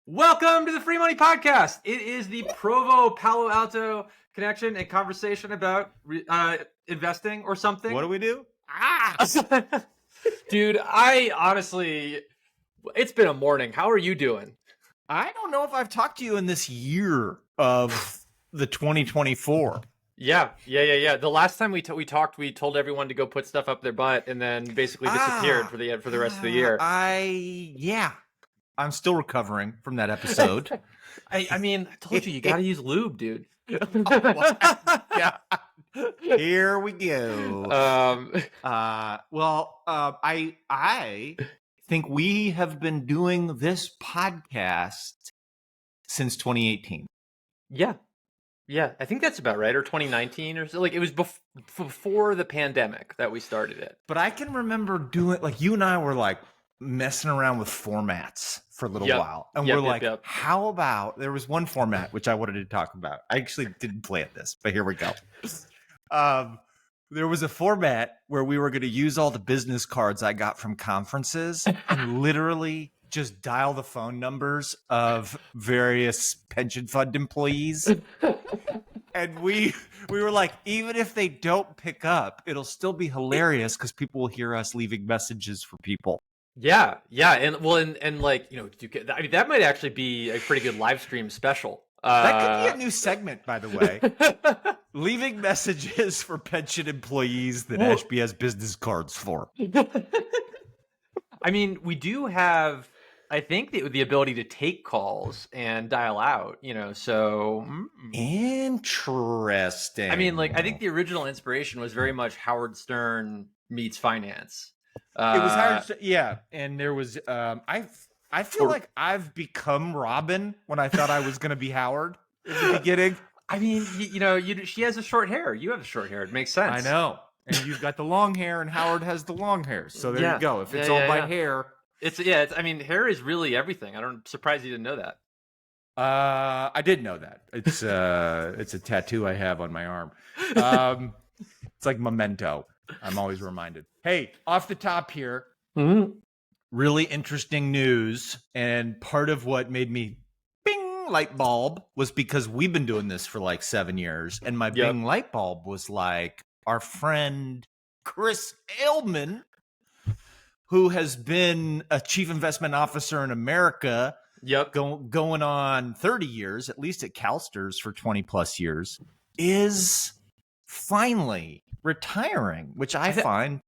Welcome to the Free Money Podcast. It is the Provo Palo Alto connection and conversation about investing or something. What do we do? Dude, I honestly, it's been a morning. How are you doing? I don't know if I've talked to you in this year of the 2024. Yeah. The last time we talked, we told everyone to go put stuff up their butt and then basically disappeared for the rest of the year. I'm still recovering from that episode. I mean, I told you got to use lube, dude. Yeah. Here we go. I think we have been doing this podcast since 2018. Yeah, I think that's about right, or 2019 or so. Like, it was before the pandemic that we started it. But I can remember doing, like, you and I were like messing around with formats for a little while. And we're like, how about, there was one format which I wanted to talk about. I actually didn't plan this, but here we go. There was a format where we were going to use all the business cards I got from conferences and literally just dial the phone numbers of various pension fund employees. And we were like, even if they don't pick up, it'll still be hilarious because people will hear us leaving messages for people. Yeah, and like, you know, I mean, that might actually be a pretty good live stream special. That could be a new segment, by the way. Leaving messages for pension employees that Ashby has business cards for. I mean, we do have, I think, the ability to take calls and dial out, you know, so. Interesting. I mean, like, I think the original inspiration was very much Howard Stern meets finance. It was Howard Stern, yeah. And there was, I feel like I've become Robin when I thought I was going to be Howard in the beginning. I mean, she has a short hair. You have a short hair. It makes sense. I know. And you've got the long hair, and Howard has the long hair. So there you go. If it's all by hair. I mean, hair is really everything. I'm surprised you didn't know that. I did know that. It's a tattoo I have on my arm. It's like memento. I'm always reminded. Hey, off the top here. Mm-hmm. Really interesting news, and part of what made me bing light bulb was because we've been doing this for like 7 years, and my bing light bulb was like our friend Chris Ailman, who has been a chief investment officer in America, going on 30 years, at least at CalSTRS for 20 plus years, is finally retiring, which I find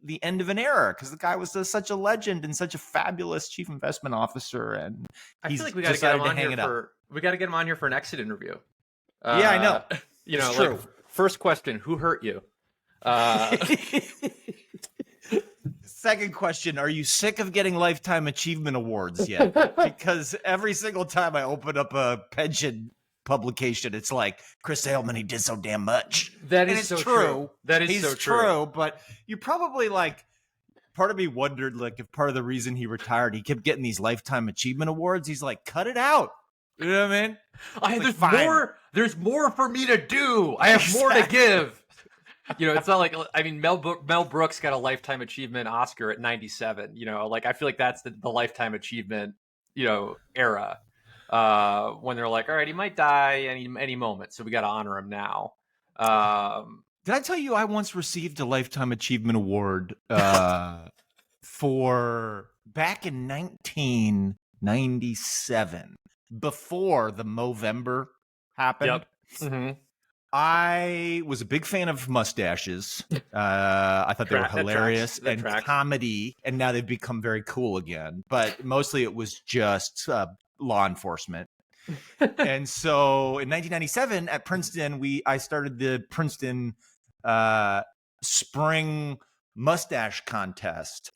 the end of an era, because the guy was such a legend and such a fabulous chief investment officer, and I feel like we got to get him on here we got to get him on here for an exit interview. Yeah, I know. You know, like, first question: who hurt you? Second question: are you sick of getting lifetime achievement awards yet? Because every single time I open up a pension publication, it's like, Chris Ailman, he did so damn much. That is so true. That is so true. But you probably, like, part of me wondered, like, if part of the reason he retired, he kept getting these lifetime achievement awards. He's like, cut it out. You know what I mean? There's more for me to do. I have more to give. You know, it's not like, I mean, Mel Brooks got a lifetime achievement Oscar at 97. You know, like, I feel like that's the lifetime achievement, you know, era. When they're like, all right, he might die any moment, so we got to honor him now. Did I tell you I once received a Lifetime Achievement Award for back in 1997, before the Movember happened? Yep. Mm-hmm. I was a big fan of mustaches. I thought they were hilarious and comedy, and now they've become very cool again. But mostly it was just law enforcement. And so in 1997 at Princeton, I started the Princeton spring mustache contest.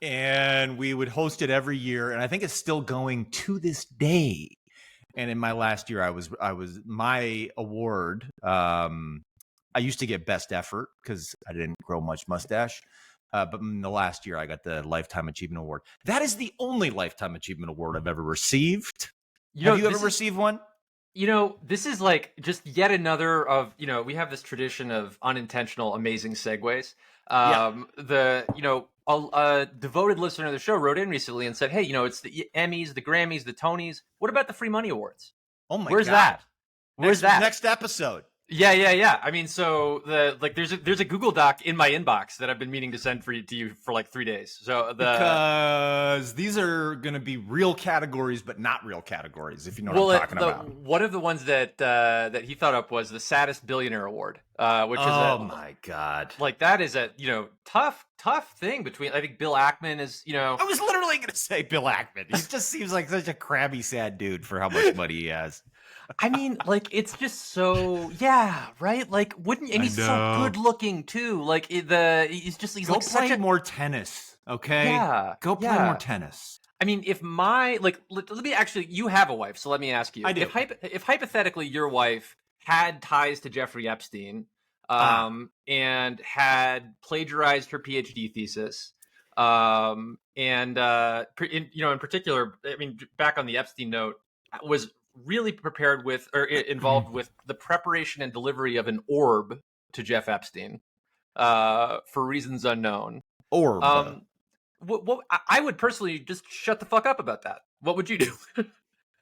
And we would host it every year, and I think it's still going to this day. And in my last year, I was my award. I used to get best effort because I didn't grow much mustache. But in the last year, I got the Lifetime Achievement Award. That is the only Lifetime Achievement Award I've ever received. Have you ever received one? You know, this is like just yet another of, you know, we have this tradition of unintentional, amazing segues. a devoted listener of the show wrote in recently and said, "Hey, it's the Emmys, the Grammys, the Tonys. What about the Free Money Awards? Oh my Where's God. that? Where's that? Next episode. Yeah. I mean, so there's a Google Doc in my inbox that I've been meaning to send to you for like 3 days. So because these are going to be real categories, but not real categories, if you know what I'm talking about. One of the ones that he thought up was the saddest billionaire award, which is my God, like that is a tough thing between. I think Bill Ackman is I was literally going to say Bill Ackman. He just seems like such a crabby, sad dude for how much money he has. I mean, like, it's just so, right? Like, and he's so good looking too. Like, he's go like play more tennis, okay? Yeah, go play more tennis. I mean, if let me actually, you have a wife, so let me ask you. I do. If hypothetically your wife had ties to Jeffrey Epstein, and had plagiarized her PhD thesis, in particular, I mean, back on the Epstein note, was really prepared with or involved with the preparation and delivery of an orb to Jeff Epstein, for reasons unknown. Orb. What I would personally just shut the fuck up about that. What would you do?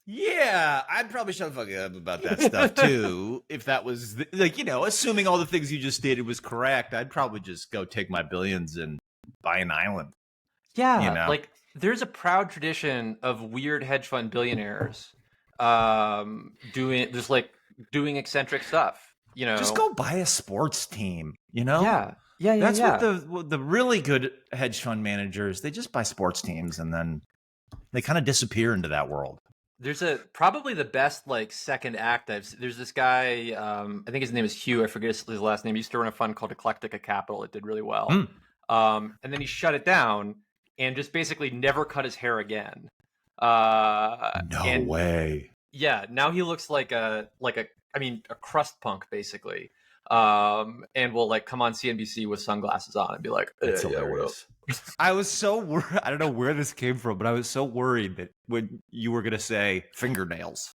Yeah, I'd probably shut the fuck up about that stuff too. If that was assuming all the things you just stated was correct, I'd probably just go take my billions and buy an island. Yeah, like there's a proud tradition of weird hedge fund billionaires doing eccentric stuff. Just go buy a sports team. Yeah. That's what the really good hedge fund managers, they just buy sports teams and then they kind of disappear into that world. There's probably the best like second act. There's this guy, I think his name is Hugh. I forget his last name. He used to run a fund called Eclectica Capital. It did really well. And then he shut it down and just basically never cut his hair again. No way. Yeah, now he looks like a crust punk basically. And will like come on CNBC with sunglasses on and be like, "It's hilarious." I was so worried. I don't know where this came from, but I was so worried that when you were gonna say fingernails,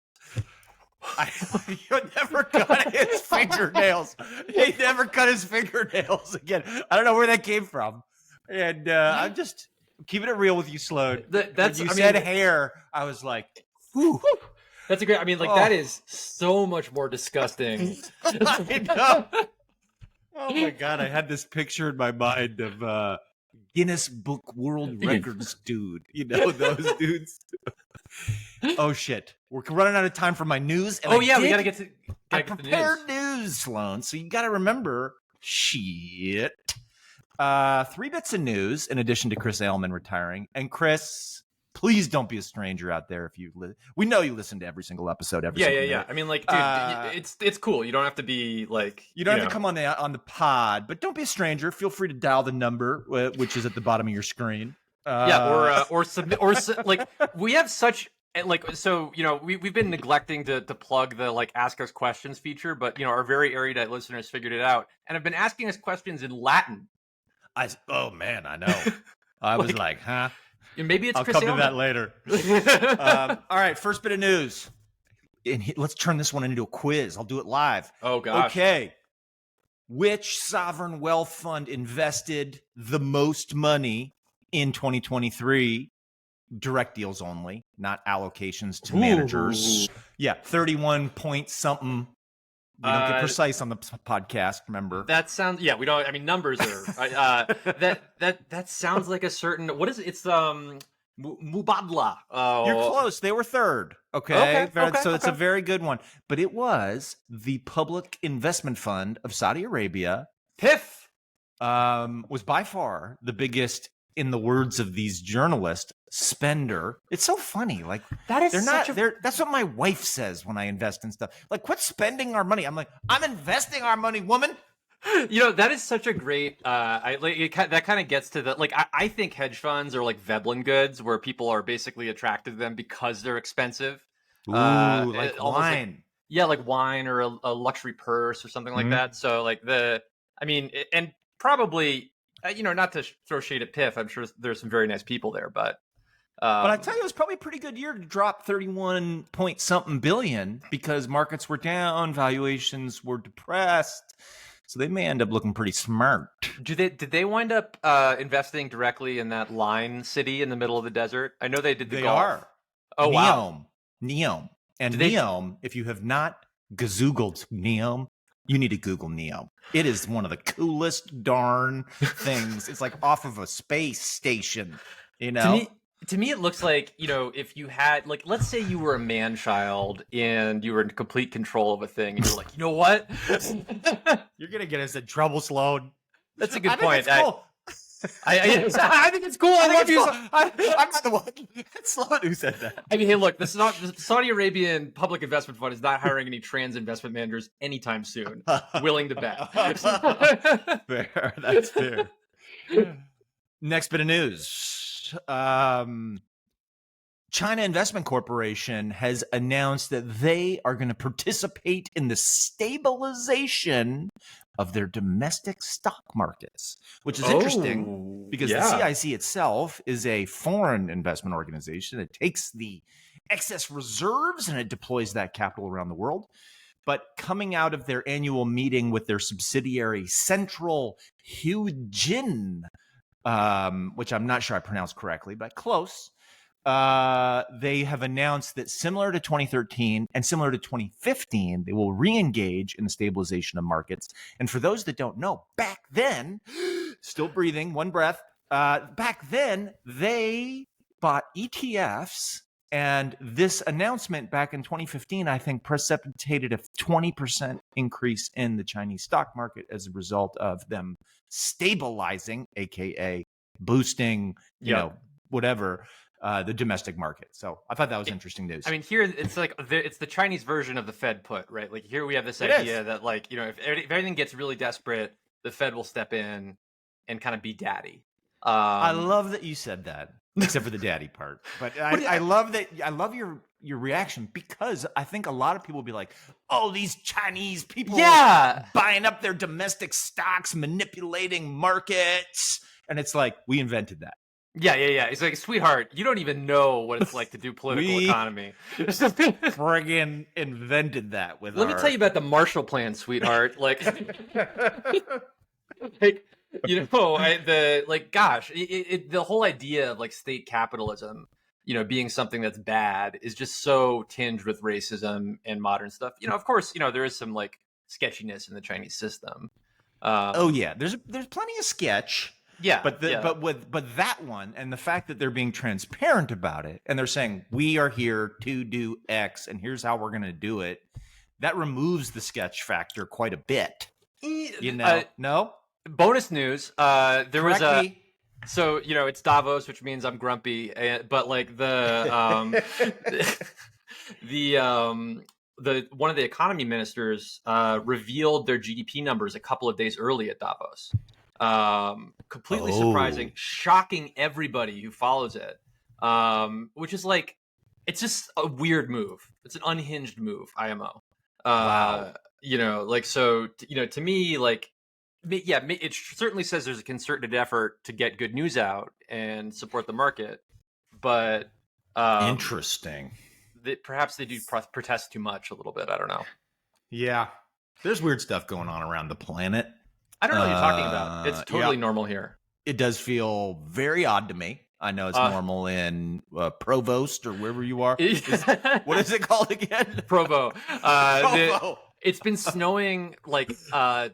he never cut his fingernails. He never cut his fingernails again. I don't know where that came from, and I'm just keeping it real with you, Sloane. When you said hair, I was like, whew. That's a great. I mean, like that is so much more disgusting. I know. Oh my God! I had this picture in my mind of Guinness Book World Records dude. Those dudes. Oh shit! We're running out of time for my news. And we gotta get to. I prepared news, Sloane. So you got to remember shit. 3 bits of news in addition to Chris Ailman retiring. And Chris, please don't be a stranger out there. If we know you listen to every single episode. Yeah. I mean, like, dude, it's cool. You don't have to be like, you don't have to come on the pod, but don't be a stranger. Feel free to dial the number, which is at the bottom of your screen. Or submit, like we have such. Like, so, we've been neglecting to plug the like ask us questions feature, but our very erudite listeners figured it out and have been asking us questions in Latin. Oh man, I know. I was like, huh? Maybe it's I'll Chris come Ailman. to that later. All right, first bit of news. And let's turn this one into a quiz. I'll do it live. Oh gosh. Okay. Which sovereign wealth fund invested the most money in 2023? Direct deals only, not allocations to managers. Yeah, 31 point something. We don't get precise on the podcast, remember? That sounds, we don't, I mean, numbers are, that sounds like a certain, what is it? It's, Mubadala. You're close. They were third. Okay. So it's a very good one. But it was the Public Investment Fund of Saudi Arabia. PIF! Was by far the biggest, in the words of these journalists, spender. It's so funny. Like, that is that's what my wife says when I invest in stuff. Like, quit spending our money. I'm like, I'm investing our money, woman. That is such a great. That kind of gets to the like. I think hedge funds are like Veblen goods, where people are basically attracted to them because they're expensive. Ooh, like wine. Like wine or a luxury purse or something like that. So like and probably not to throw shade at PIF. I'm sure there's some very nice people there, but I tell you, it was probably a pretty good year to drop 31 point something billion because markets were down, valuations were depressed. So they may end up looking pretty smart. Did they wind up investing directly in that line city in the middle of the desert? I know they did the They golf. are. Oh, wow. Neom. And Did they- Neom, if you have not Googled Neom, you need to Google Neom. It is one of the coolest darn things. It's like off of a space station, you know? To me, it looks like, if you had, like, let's say you were a man-child and you were in complete control of a thing, and you're like, you know what? You're going to get us in trouble, Sloan. That's a good point. Cool. I think it's cool. I love you. I'm not the one. It's Sloan who said that. I mean, hey, look, the Saudi Arabian Public Investment Fund is not hiring any trans investment managers anytime soon. Willing to bet. Fair. That's fair. Next bit of news. China Investment Corporation has announced that they are going to participate in the stabilization of their domestic stock markets, which is interesting because the CIC itself is a foreign investment organization. It takes the excess reserves and it deploys that capital around the world. But coming out of their annual meeting with their subsidiary Central Huijin, which I'm not sure I pronounced correctly, but close. They have announced that similar to 2013 and similar to 2015, they will re-engage in the stabilization of markets. And for those that don't know, back then, still breathing, one breath, back then, they bought ETFs. And this announcement back in 2015, I think, precipitated a 20% increase in the Chinese stock market as a result of them stabilizing, aka boosting, whatever, the domestic market. So I thought that was interesting news. I mean, here it's like it's the Chinese version of the Fed put, right? Like here we have this idea that, like, if everything gets really desperate, the Fed will step in and kind of be daddy. I love that you said that, except for the daddy part. But I love that. I love your reaction, because I think a lot of people will be like, "Oh, these Chinese people, buying up their domestic stocks, manipulating markets," and it's like, we invented that. Yeah. It's like, sweetheart, you don't even know what it's like to do political economy. Friggin' invented that with. Let me tell you about the Marshall Plan, sweetheart. Like, the whole idea of like state capitalism, being something that's bad is just so tinged with racism and modern stuff. Of course, there is some like sketchiness in the Chinese system. There's plenty of sketch. Yeah, but that one, and the fact that they're being transparent about it, and they're saying we are here to do X, and here's how we're going to do it, that removes the sketch factor quite a bit. No. Bonus news. There was a. So it's Davos, which means I'm grumpy, but like the one of the economy ministers revealed their GDP numbers a couple of days early at Davos. Completely surprising, shocking everybody who follows it. Which is like, it's just a weird move. It's an unhinged move, IMO. Wow. To me, like, it certainly says there's a concerted effort to get good news out and support the market, but interesting. Perhaps they do protest too much a little bit. I don't know. Yeah, there's weird stuff going on around the planet. I don't know what you're talking about. It's totally normal here. It does feel very odd to me. I know it's normal in Provost or wherever you are. What is it called again? Provo. Provo. It's been snowing like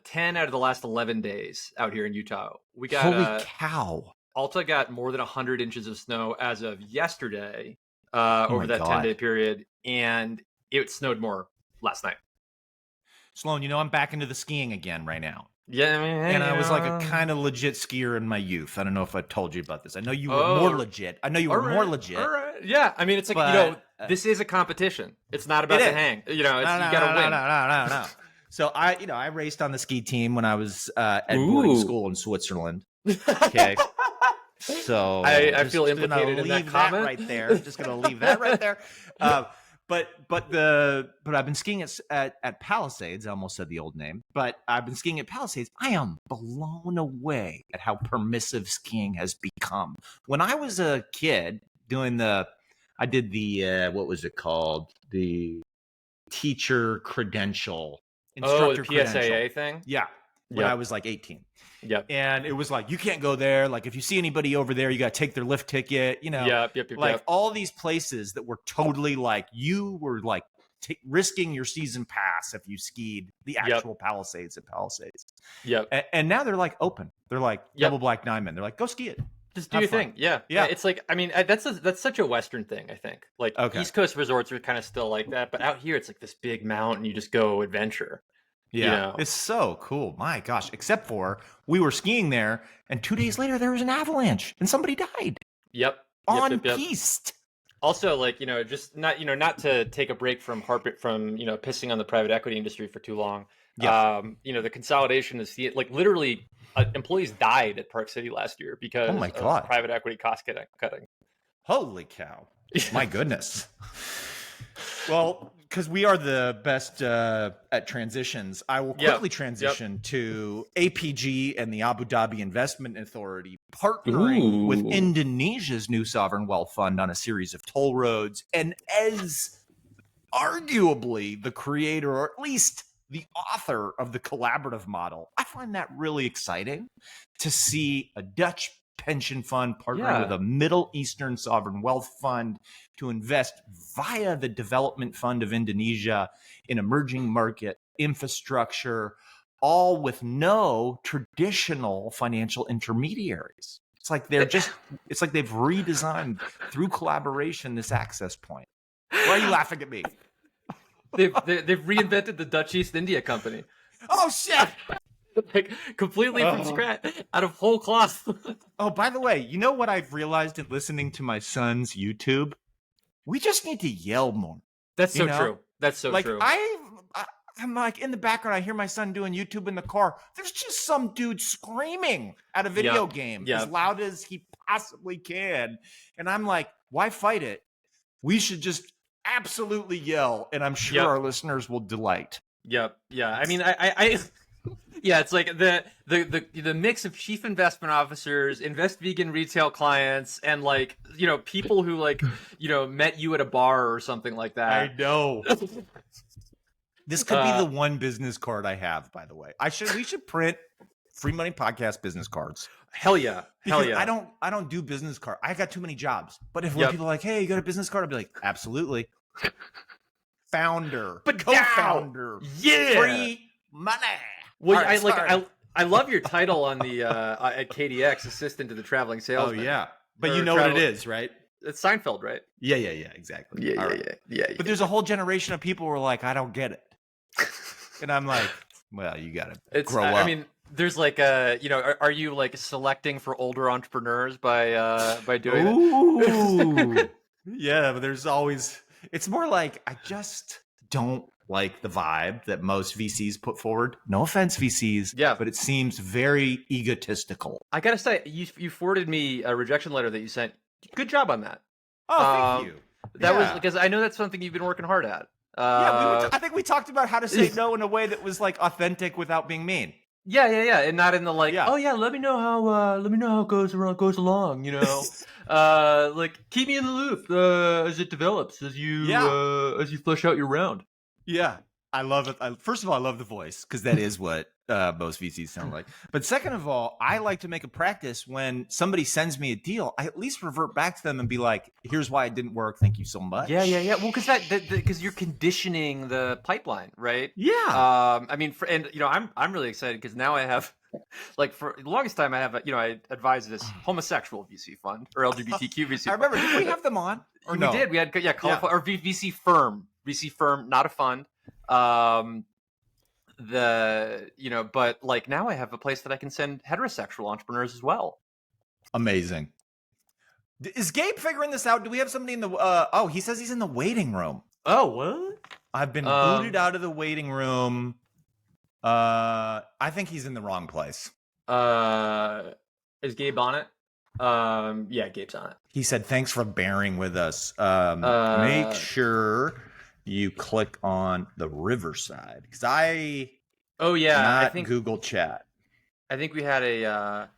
10 out of the last 11 days out here in Utah. We got holy cow. Alta got more than 100 inches of snow as of yesterday over that 10-day period, and it snowed more last night. Sloan, I'm back into the skiing again right now. Yeah, and I was like a kind of legit skier in my youth. I don't know if I told you about this. I know you were more legit. All right. Yeah, I mean, it's like, this is a competition. It's not about the hang. You gotta win. No. So I raced on the ski team when I was at boarding school in Switzerland. Okay. So I feel implicated in that comment right there. Just gonna leave that right there. But I've been skiing at Palisades. I almost said the old name, but I've been skiing at Palisades. I am blown away at how permissive skiing has become. When I was a kid I did the what was it called? The teacher credential, instructor the PSAA thing. Yeah. when I was like 18. Yep. And it was like, you can't go there. Like, if you see anybody over there, you got to take their lift ticket, you know, Yep. all these places that were totally like, you were like risking your season pass if you skied the actual Palisades at Palisades. Yep. And now they're like open. They're like double black diamond. They're like, go ski it. Just do your thing. Yeah. It's like, I mean, that's such a Western thing, I think. Like, East Coast resorts are kind of still like that. But out here, it's like this big mountain. You just go adventure. Yeah, you know? It's so cool. My gosh, except for we were skiing there, and 2 days later there was an avalanche, and somebody died. On piste. Also, like, you know, just not to take a break from pissing on the private equity industry for too long. You know, the consolidation is like literally employees died at Park City last year because of private equity cost cutting. Holy cow! My goodness. Well, because we are the best at transitions, I will quickly transition to APG and the Abu Dhabi Investment Authority partnering with Indonesia's new sovereign wealth fund on a series of toll roads. And as arguably the creator, or at least the author of the collaborative model, I find that really exciting to see a Dutch pension fund partnering with a Middle Eastern sovereign wealth fund to invest via the Development Fund of Indonesia in emerging market infrastructure, all with no traditional financial intermediaries. It's like they've redesigned through collaboration this access point. Why are you laughing at me? They've reinvented the Dutch East India Company. Oh shit! Like completely from scratch, out of whole cloth. Oh, by the way, you know what I've realized in listening to my son's YouTube? We just need to yell more. That's so true. That's so true. I'm like in the background, I hear my son doing YouTube in the car. There's just some dude screaming at a video game as loud as he possibly can. And I'm like, why fight it? We should just absolutely yell. And I'm sure our listeners will delight. Yep. Yeah. I mean, I yeah, it's like the mix of chief investment officers, invest vegan retail clients, and like, you know, people who like, you know, met you at a bar or something like that. I know. This could be the one business card I have, by the way. We should print Free Money Podcast business cards. Hell yeah. Because I don't do business card. I got too many jobs. But if when people are like, hey, you got a business card, I'll be like, absolutely. Founder. But co-founder. Yeah. Free money. Well, I love your title on the at KDX, assistant to the traveling salesman. Oh yeah, but you know what it is, right? It's Seinfeld, right? Yeah, exactly. Yeah. But there's a whole generation of people who are like, I don't get it, and I'm like, well, you gotta grow up. I mean, there's like you know, are you like selecting for older entrepreneurs by doing it? Yeah, but there's always. It's more like I just don't like the vibe that most VCs put forward. No offense, VCs. Yeah. But it seems very egotistical. I gotta say, you forwarded me a rejection letter that you sent. Good job on that. Oh, thank you. That was because I know that's something you've been working hard at. I think we talked about how to say no in a way that was like authentic without being mean. Yeah, and not in the like, oh yeah, let me know how it goes along, you know. Like keep me in the loop as it develops, as you flesh out your round. Yeah, I love it. First of all, I love the voice because that is what most VCs sound like. But second of all, I like to make a practice when somebody sends me a deal, I at least revert back to them and be like, here's why it didn't work. Thank you so much. Yeah. Well, because you're conditioning the pipeline, right? Yeah. I mean, and you know, I'm really excited because now I have, like, for the longest time I have, I advise this homosexual VC fund or LGBTQ VC. I remember. Did we have them on? Or no? We did. We had or VC firm, not a fund. But like now I have a place that I can send heterosexual entrepreneurs as well. Amazing. Is Gabe figuring this out? Do we have somebody in the he says he's in the waiting room. Oh, what? I've been booted out of the waiting room. I think he's in the wrong place. Is Gabe on it? Yeah, Gabe's on it. He said thanks for bearing with us. Make sure you click on the Riverside because I think Google Chat. I think we had a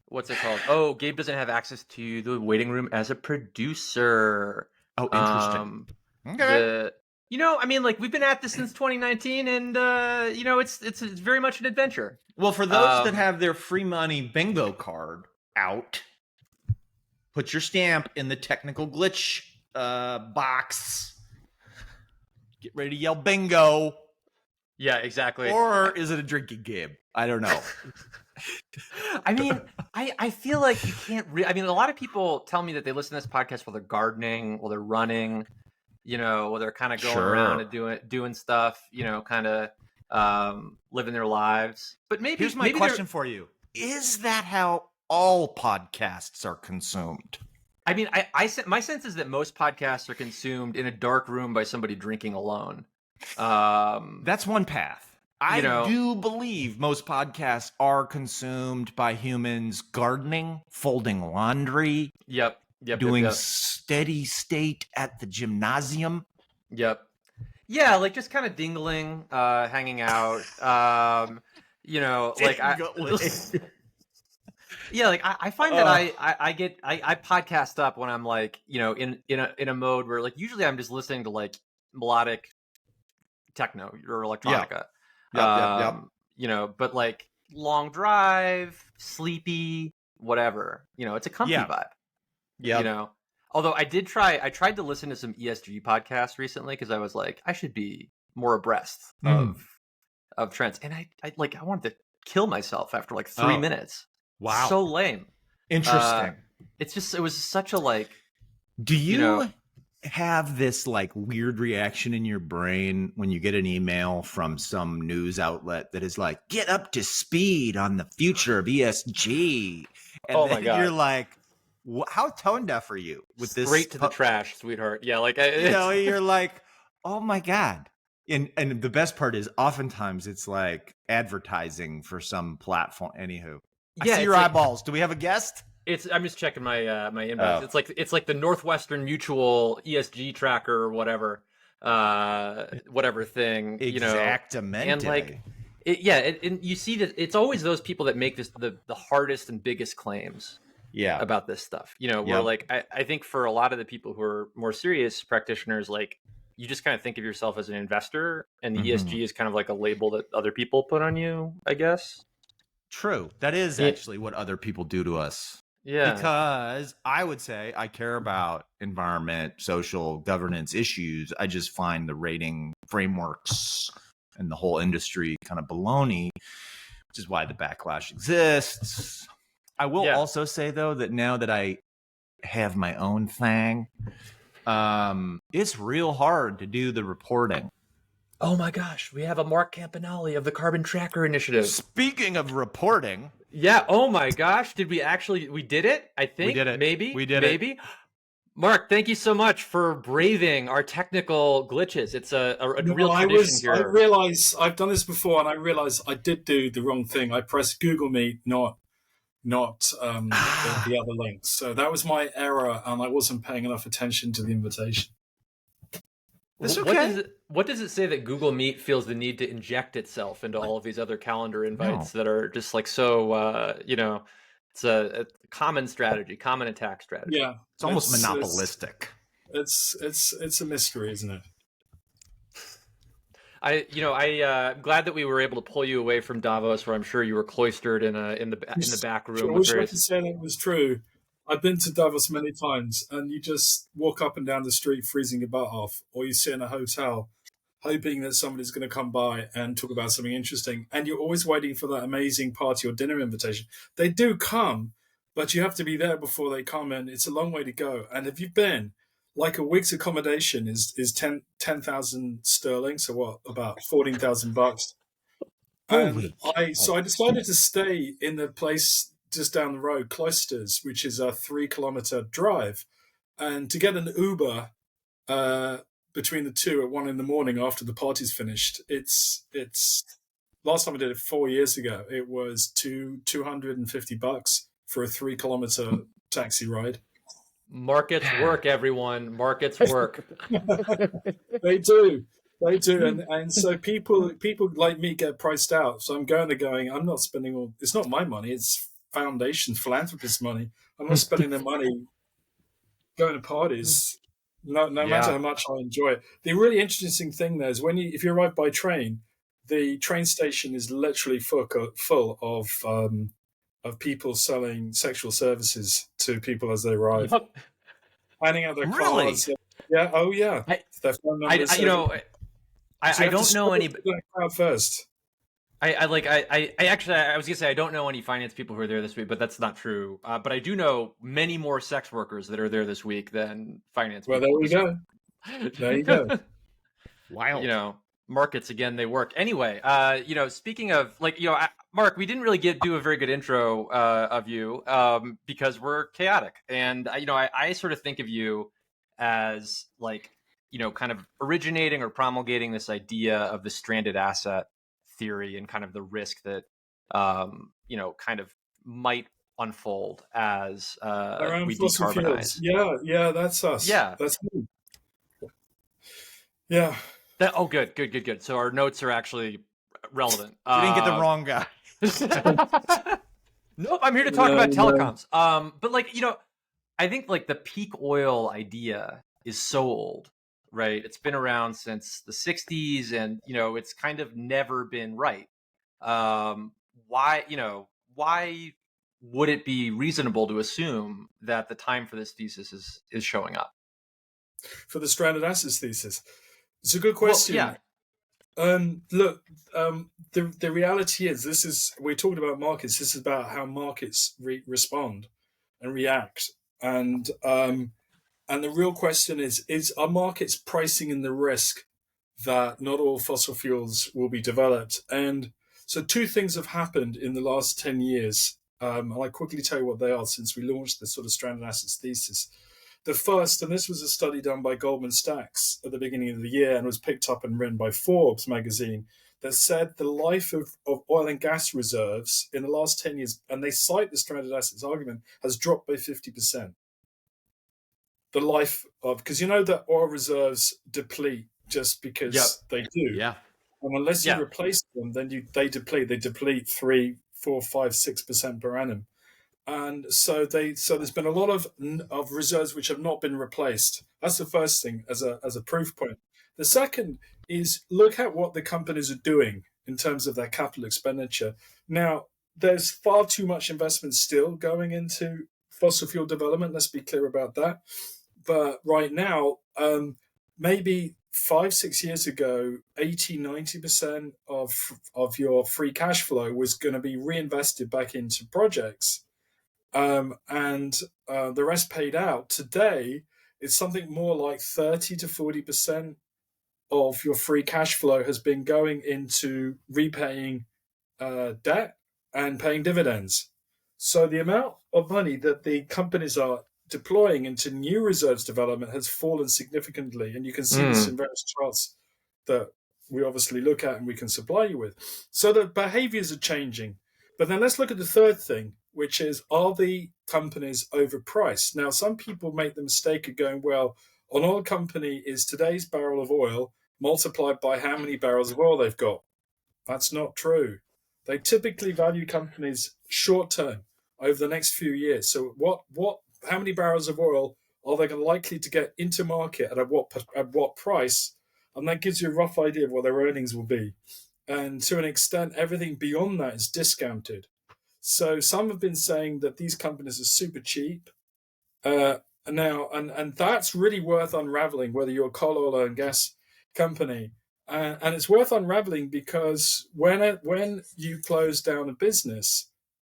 what's it called? Oh, Gabe doesn't have access to the waiting room as a producer. Oh, interesting. Okay. I mean, like we've been at this since 2019, and it's very much an adventure. Well, for those that have their free money bingo card out, put your stamp in the technical glitch box. Get ready to yell bingo. Yeah, exactly. Or is it a drinking game? I don't know. I mean, I feel like you can't I mean, a lot of people tell me that they listen to this podcast while they're gardening, while they're running, while they're kind of going around and doing stuff, kind of living their lives. But here's my question for you. Is that how all podcasts are consumed? I mean, my sense is that most podcasts are consumed in a dark room by somebody drinking alone. That's one path. I do believe most podcasts are consumed by humans gardening, folding laundry. Yep. Doing steady state at the gymnasium. Yep. Yeah, like just kind of dingling, hanging out. Like yeah, like I find that I podcast up when I'm like, in a mode where like usually I'm just listening to like melodic techno or electronica. Yep. But like long drive, sleepy, whatever. It's a comfy vibe. Yeah. Although I tried to listen to some ESG podcasts recently because I was like, I should be more abreast of trends. And I wanted to kill myself after like 3 minutes. Wow. So lame. Interesting. It was such a like. Do you have this like weird reaction in your brain when you get an email from some news outlet that is like, get up to speed on the future of ESG? And my God. You're like, how tone deaf are you with this? Straight to the trash, sweetheart. Yeah, like you're like, oh my God. And the best part is oftentimes it's like advertising for some platform. Anywho, I see your eyeballs. Do we have a guest? I'm just checking my my inbox. It's like the Northwestern Mutual ESG tracker or whatever thing. Exactamente. And like and you see that it's always those people that make this the hardest and biggest claims. About this stuff, where like I think for a lot of the people who are more serious practitioners, like you just kind of think of yourself as an investor, and the ESG is kind of like a label that other people put on you, I guess. True. That is actually what other people do to us. Yeah. Because I would say I care about environment, social governance issues. I just find the rating frameworks and the whole industry kind of baloney, which is why the backlash exists. I will also say, though, that now that I have my own thing, it's real hard to do the reporting. Oh, my gosh. We have a Mark Campanale of the Carbon Tracker Initiative. Speaking of reporting. Yeah. Oh, my gosh. We did it? I think. We did it. Maybe. We did it. Mark, thank you so much for braving our technical glitches. It's a real tradition here. I realize I've done this before, and I realize I did do the wrong thing. I pressed Google Meet, not the other links. So that was my error, and I wasn't paying enough attention to the invitation. That's okay. What does it say that Google Meet feels the need to inject itself into all of these other calendar invites that are just like so, it's a common strategy, common attack strategy. Yeah. It's almost monopolistic. It's a mystery, isn't it? I'm glad that we were able to pull you away from Davos, where I'm sure you were cloistered in the back room. I wish I could say that was true. I've been to Davos many times, and you just walk up and down the street freezing your butt off, or you sit in a hotel hoping that somebody's going to come by and talk about something interesting, and you're always waiting for that amazing party or dinner invitation. They do come, but you have to be there before they come, and it's a long way to go. And if you've been, like a week's accommodation is 10,000 sterling, so what, about $14,000. And I decided to stay in the place just down the road, Cloisters, which is a 3-kilometer drive, and to get an Uber between the two at 1 a.m. after the party's finished, it's last time I did it 4 years ago, it was $250 for a 3-kilometer taxi ride. Markets work, everyone. Markets work. They do. And so people like me get priced out. So I'm going, I'm not spending all, it's not my money, it's foundations, philanthropists' money. I'm not spending their money going to parties. No matter how much I enjoy it. The really interesting thing there is if you arrive by train, the train station is literally full of people selling sexual services to people as they arrive, Yep. handing out their Really? cards. Yeah, oh yeah, I, their phone I, numbers. I you know, So I you have to don't know struggle any. through that crowd first. I actually I was gonna say I don't know any finance people who are there this week, but that's not true. But I do know many more sex workers that are there this week than finance Well, there people. you go. There you go. Wild. You know, markets again, they work. Anyway, speaking of Mark, we didn't really do a very good intro of you because we're chaotic, and I sort of think of you as kind of originating or promulgating this idea of the stranded asset theory and kind of the risk that kind of might unfold as Around we fossil fuels. decarbonize. Yeah, that's us. Yeah. That's me. Yeah. Good. So our notes are actually relevant. You didn't get the wrong guy. Nope, I'm here to talk about telecoms. But I think the peak oil idea is so old, right? It's been around since the 60s, and it's kind of never been right. Why would it be reasonable to assume that the time for this thesis is showing up? For the stranded assets thesis. It's a good question. Well, Look, the reality is we're talking about markets. This is about how markets respond and react. And the real question is our markets pricing in the risk that not all fossil fuels will be developed? And so two things have happened in the last 10 years. I'll quickly tell you what they are since we launched the sort of stranded assets thesis. The first, and this was a study done by Goldman Sachs at the beginning of the year and was picked up and written by Forbes magazine, that said the life of oil and gas reserves in the last 10 years, and they cite the stranded assets argument, has dropped by 50%. The life of, because that oil reserves deplete just because they do. Yeah. And unless you replace them, then they deplete. They deplete 3, 4, 5, 6% per annum. And so there's been a lot of reserves which have not been replaced. That's the first thing as a proof point. The second is look at what the companies are doing in terms of their capital expenditure. Now, there's far too much investment still going into fossil fuel development. Let's be clear about that. But right now, maybe 5-6 years ago, 80-90% of your free cash flow was going to be reinvested back into projects. And the rest paid out. Today, it's something more like 30 to 40% of your free cash flow has been going into repaying debt and paying dividends. So the amount of money that the companies are deploying into new reserves development has fallen significantly. And you can see this in various charts that we obviously look at and we can supply you with. So the behaviors are changing. But then let's look at the third thing, which is, are the companies overpriced? Now, some people make the mistake of going, well, an oil company is today's barrel of oil multiplied by how many barrels of oil they've got. That's not true. They typically value companies short term over the next few years. So how many barrels of oil are they likely to get into market at what price? And that gives you a rough idea of what their earnings will be. And to an extent, everything beyond that is discounted. So some have been saying that these companies are super cheap now, and that's really worth unraveling, whether you're a coal, oil, and gas company. And it's worth unraveling because when you close down a business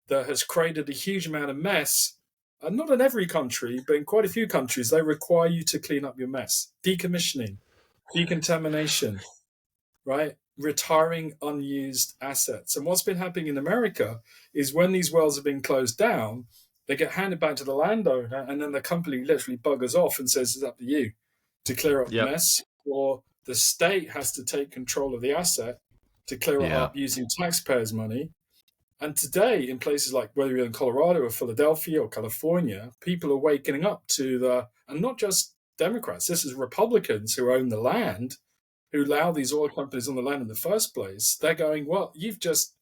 that has created a huge amount of mess, and not in every country, but in quite a few countries, they require you to clean up your mess. Decommissioning, decontamination, right? Retiring unused assets. And what's been happening in America is when these wells have been closed down, they get handed back to the landowner, and then the company literally buggers off and says, it's up to you to clear up the mess, or the state has to take control of the asset to clear it up using taxpayers' money. And today, in places like whether you're in Colorado or Philadelphia or California, people are waking up to and not just Democrats, this is Republicans who own the land, who allow these oil companies on the land in the first place. They're going, well, you've just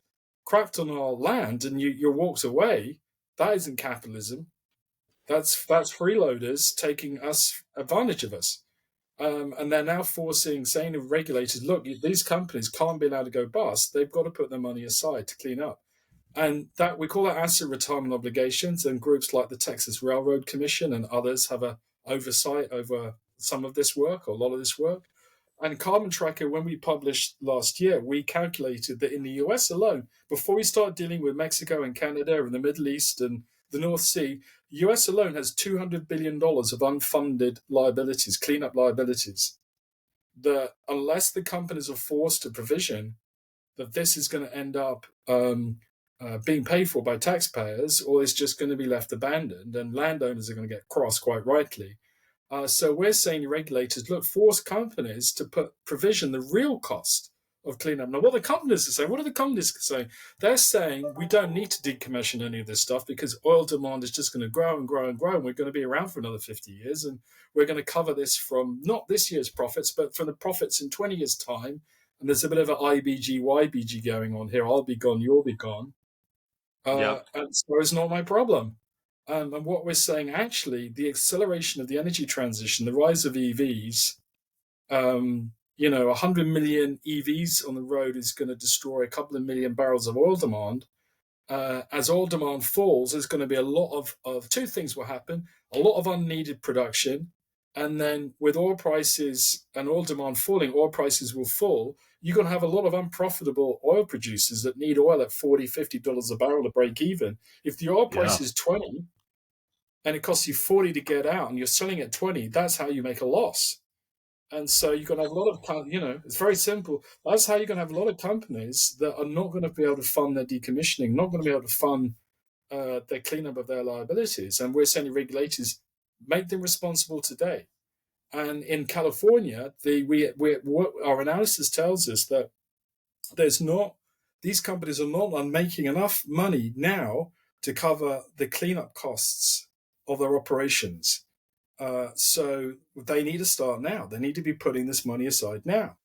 crapped on our land and you walked away. That isn't capitalism. That's freeloaders taking us advantage of us. And they're now saying to regulators, look, these companies can't be allowed to go bust. They've got to put their money aside to clean up. And that we call that asset retirement obligations. And groups like the Texas Railroad Commission and others have a oversight over some of this work, or a lot of this work. And Carbon Tracker, when we published last year, we calculated that in the US alone, before we start dealing with Mexico and Canada and the Middle East and the North Sea, US alone has $200 billion of unfunded liabilities, cleanup liabilities, that unless the companies are forced to provision, that this is going to end up being paid for by taxpayers, or it's just going to be left abandoned, and landowners are going to get cross, quite rightly. So we're saying to regulators, look, force companies to provision the real cost of cleanup. Now, what the companies are saying, what are the companies saying? They're saying we don't need to decommission any of this stuff because oil demand is just going to grow and grow and grow, and we're going to be around for another 50 years, and we're going to cover this from not this year's profits, but from the profits in 20 years' time. And there's a bit of an IBG, YBG going on here. I'll be gone, you'll be gone. And so it's not my problem. And what we're saying, actually, the acceleration of the energy transition, the rise of EVs, 100 million EVs on the road is going to destroy a couple of million barrels of oil demand. As oil demand falls, there's going to be a lot of two things will happen: a lot of unneeded production, and then with oil prices and oil demand falling, oil prices will fall. You're going to have a lot of unprofitable oil producers that need oil at $40, $50 a barrel to break even. If the oil price is 20 and it costs you 40 to get out and you're selling at 20, that's how you make a loss. And so you're going to have a lot of, it's very simple. That's how you're going to have a lot of companies that are not going to be able to fund their decommissioning, not going to be able to fund their cleanup of their liabilities. And we're saying to regulators, make them responsible today. And in California, our analysis tells us that these companies are not making enough money now to cover the cleanup costs of their operations. So they need to start now. They need to be putting this money aside now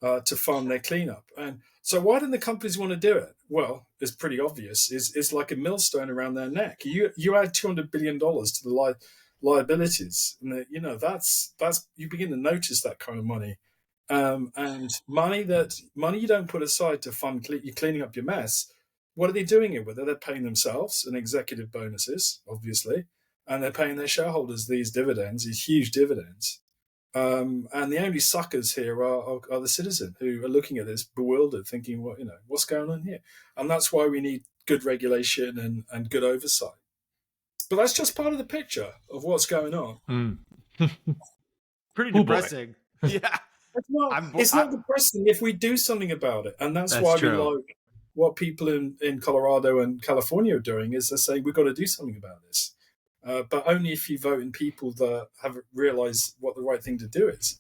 to fund their cleanup. And so why don't the companies want to do it? Well, it's pretty obvious. It's like a millstone around their neck. You add $200 billion to the liabilities, and that's you begin to notice that kind of money. And money you don't put aside to fund you cleaning up your mess. What are they doing it with? They're paying themselves and executive bonuses, obviously, and they're paying their shareholders these dividends, these huge dividends. And the only suckers here are the citizen who are looking at this bewildered, thinking, what's going on here? And that's why we need good regulation and good oversight. But that's just part of the picture of what's going on. Pretty depressing. Yeah. It's not depressing if we do something about it. And that's why true. We like what people in Colorado and California are doing is they're saying we've got to do something about this. But only if you vote in people that have realized what the right thing to do is.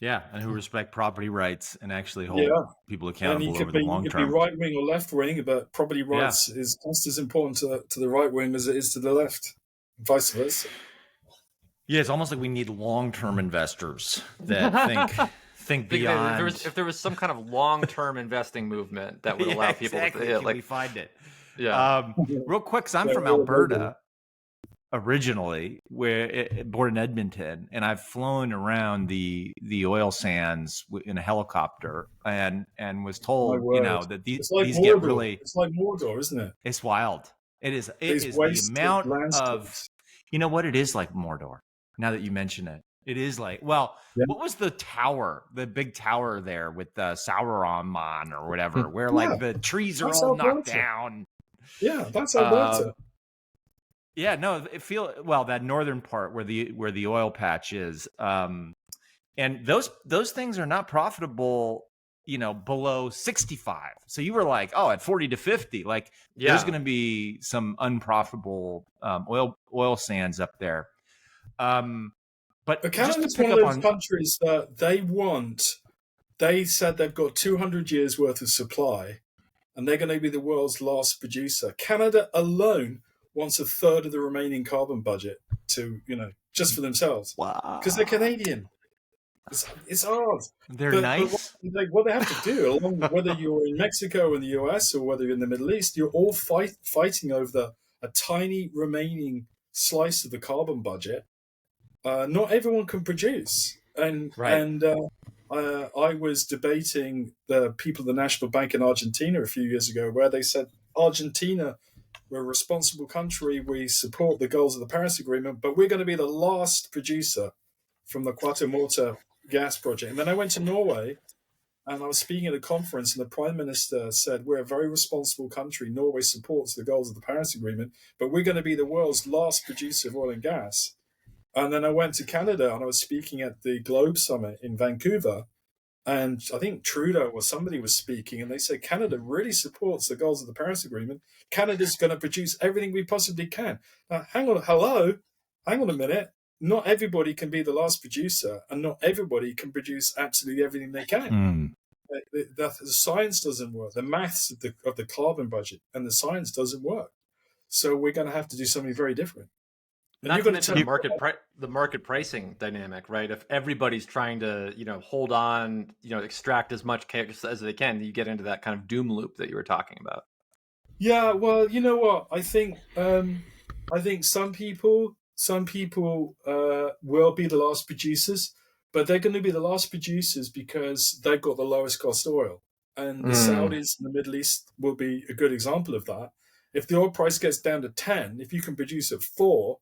Yeah, and who respect property rights and actually hold people accountable over the long term. You could be right wing or left wing, but property rights is just as important to the right wing as it is to the left, vice versa. Yeah, it's almost like we need long-term investors that think beyond. If there was some kind of long-term investing movement that would allow people to we find it. Yeah. Real quick, because I'm from Alberta originally, born in Edmonton, and I've flown around the oil sands in a helicopter, and was told, that these get really. It's like Mordor, isn't it? It's wild. It is. It is the amount of. You know what? It is like Mordor. Now that you mention it, it is like. Well, what was the tower? The big tower there with the Sauron or whatever, where like the trees are all knocked down. Yeah, that's Alberta. Yeah, no, that northern part where the oil patch is, and those things are not profitable, below 65. So you were like, at 40 to 50, like there's going to be some unprofitable oil sands up there. But Canada's one of those countries that they said they've got 200 years worth of supply, and they're going to be the world's last producer. Canada alone wants a third of the remaining carbon budget to, just for themselves. Wow. Because they're Canadian. It's hard. They're nice. What they have to do, whether you're in Mexico or in the US or whether you're in the Middle East, you're all fighting over a tiny remaining slice of the carbon budget, not everyone can produce. And I was debating the people of the National Bank in Argentina a few years ago, where they said, Argentina, we're a responsible country, we support the goals of the Paris Agreement, but we're going to be the last producer from the Quattremorta gas project. And then I went to Norway, and I was speaking at a conference, and the Prime Minister said, we're a very responsible country. Norway supports the goals of the Paris Agreement, but we're going to be the world's last producer of oil and gas. And then I went to Canada, and I was speaking at the Globe Summit in Vancouver, and I think Trudeau or somebody was speaking, and they said Canada really supports the goals of the Paris Agreement. Canada's going to produce everything we possibly can. Now, hang on a minute. Not everybody can be the last producer, and not everybody can produce absolutely everything they can. The science doesn't work. The maths of the carbon budget and the science doesn't work. So we're going to have to do something very different. Not to mention the market pricing dynamic, right? If everybody's trying to, hold on, extract as much cash as they can, you get into that kind of doom loop that you were talking about. Yeah, well, you know what? I think some people will be the last producers, but they're going to be the last producers because they've got the lowest cost oil, and the Saudis in the Middle East will be a good example of that. If the oil price gets down to 10, if you can produce at 4.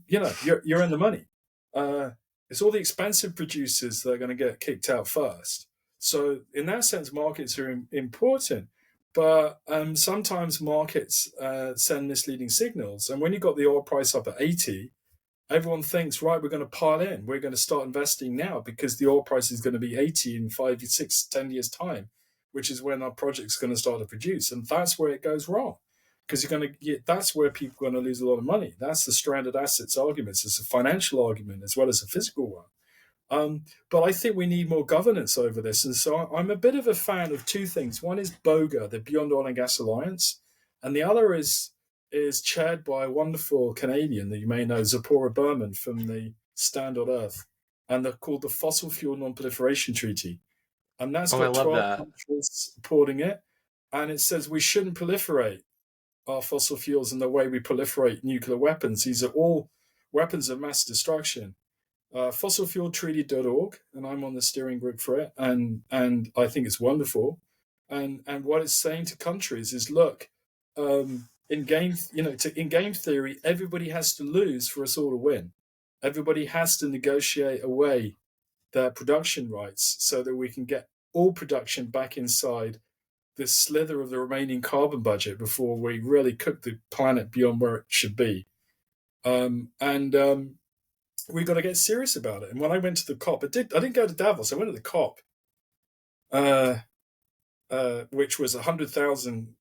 You're in the money. It's all the expensive producers that are going to get kicked out first. So in that sense, markets are important, but sometimes markets send misleading signals. And when you've got the oil price up at 80, everyone thinks, right, we're going to pile in. We're going to start investing now because the oil price is going to be 80 in 5, 6, 10 years' time, which is when our project's going to start to produce. And that's where it goes wrong. Because that's where people are going to lose a lot of money. That's the stranded assets arguments. It's a financial argument as well as a physical one. But I think we need more governance over this. And so I'm a bit of a fan of two things. One is BOGA, the Beyond Oil and Gas Alliance. And the other is chaired by a wonderful Canadian that you may know, Zipporah Berman from the Stand on Earth. And they're called the Fossil Fuel Non-Proliferation Treaty. And that's got 12 countries supporting it. And it says we shouldn't proliferate our fossil fuels and the way we proliferate nuclear weapons. These are all weapons of mass destruction. Fossilfueltreaty.org, and I'm on the steering group for it, and I think it's wonderful. And what it's saying to countries is, look, in game theory, everybody has to lose for us all to win. Everybody has to negotiate away their production rights so that we can get all production back inside this slither of the remaining carbon budget before we really cook the planet beyond where it should be. We've got to get serious about it. And when I went to the COP, I didn't go to Davos. I went to the COP, which was 100,000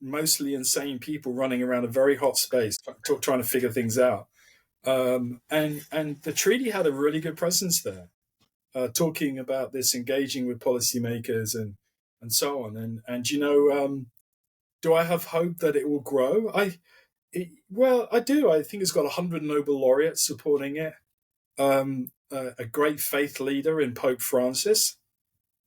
mostly insane people running around a very hot space trying to figure things out. And the treaty had a really good presence there, talking about this, engaging with policymakers and so on. And do I have hope that it will grow? I do. I think it's got 100 Nobel laureates supporting it. A great faith leader in Pope Francis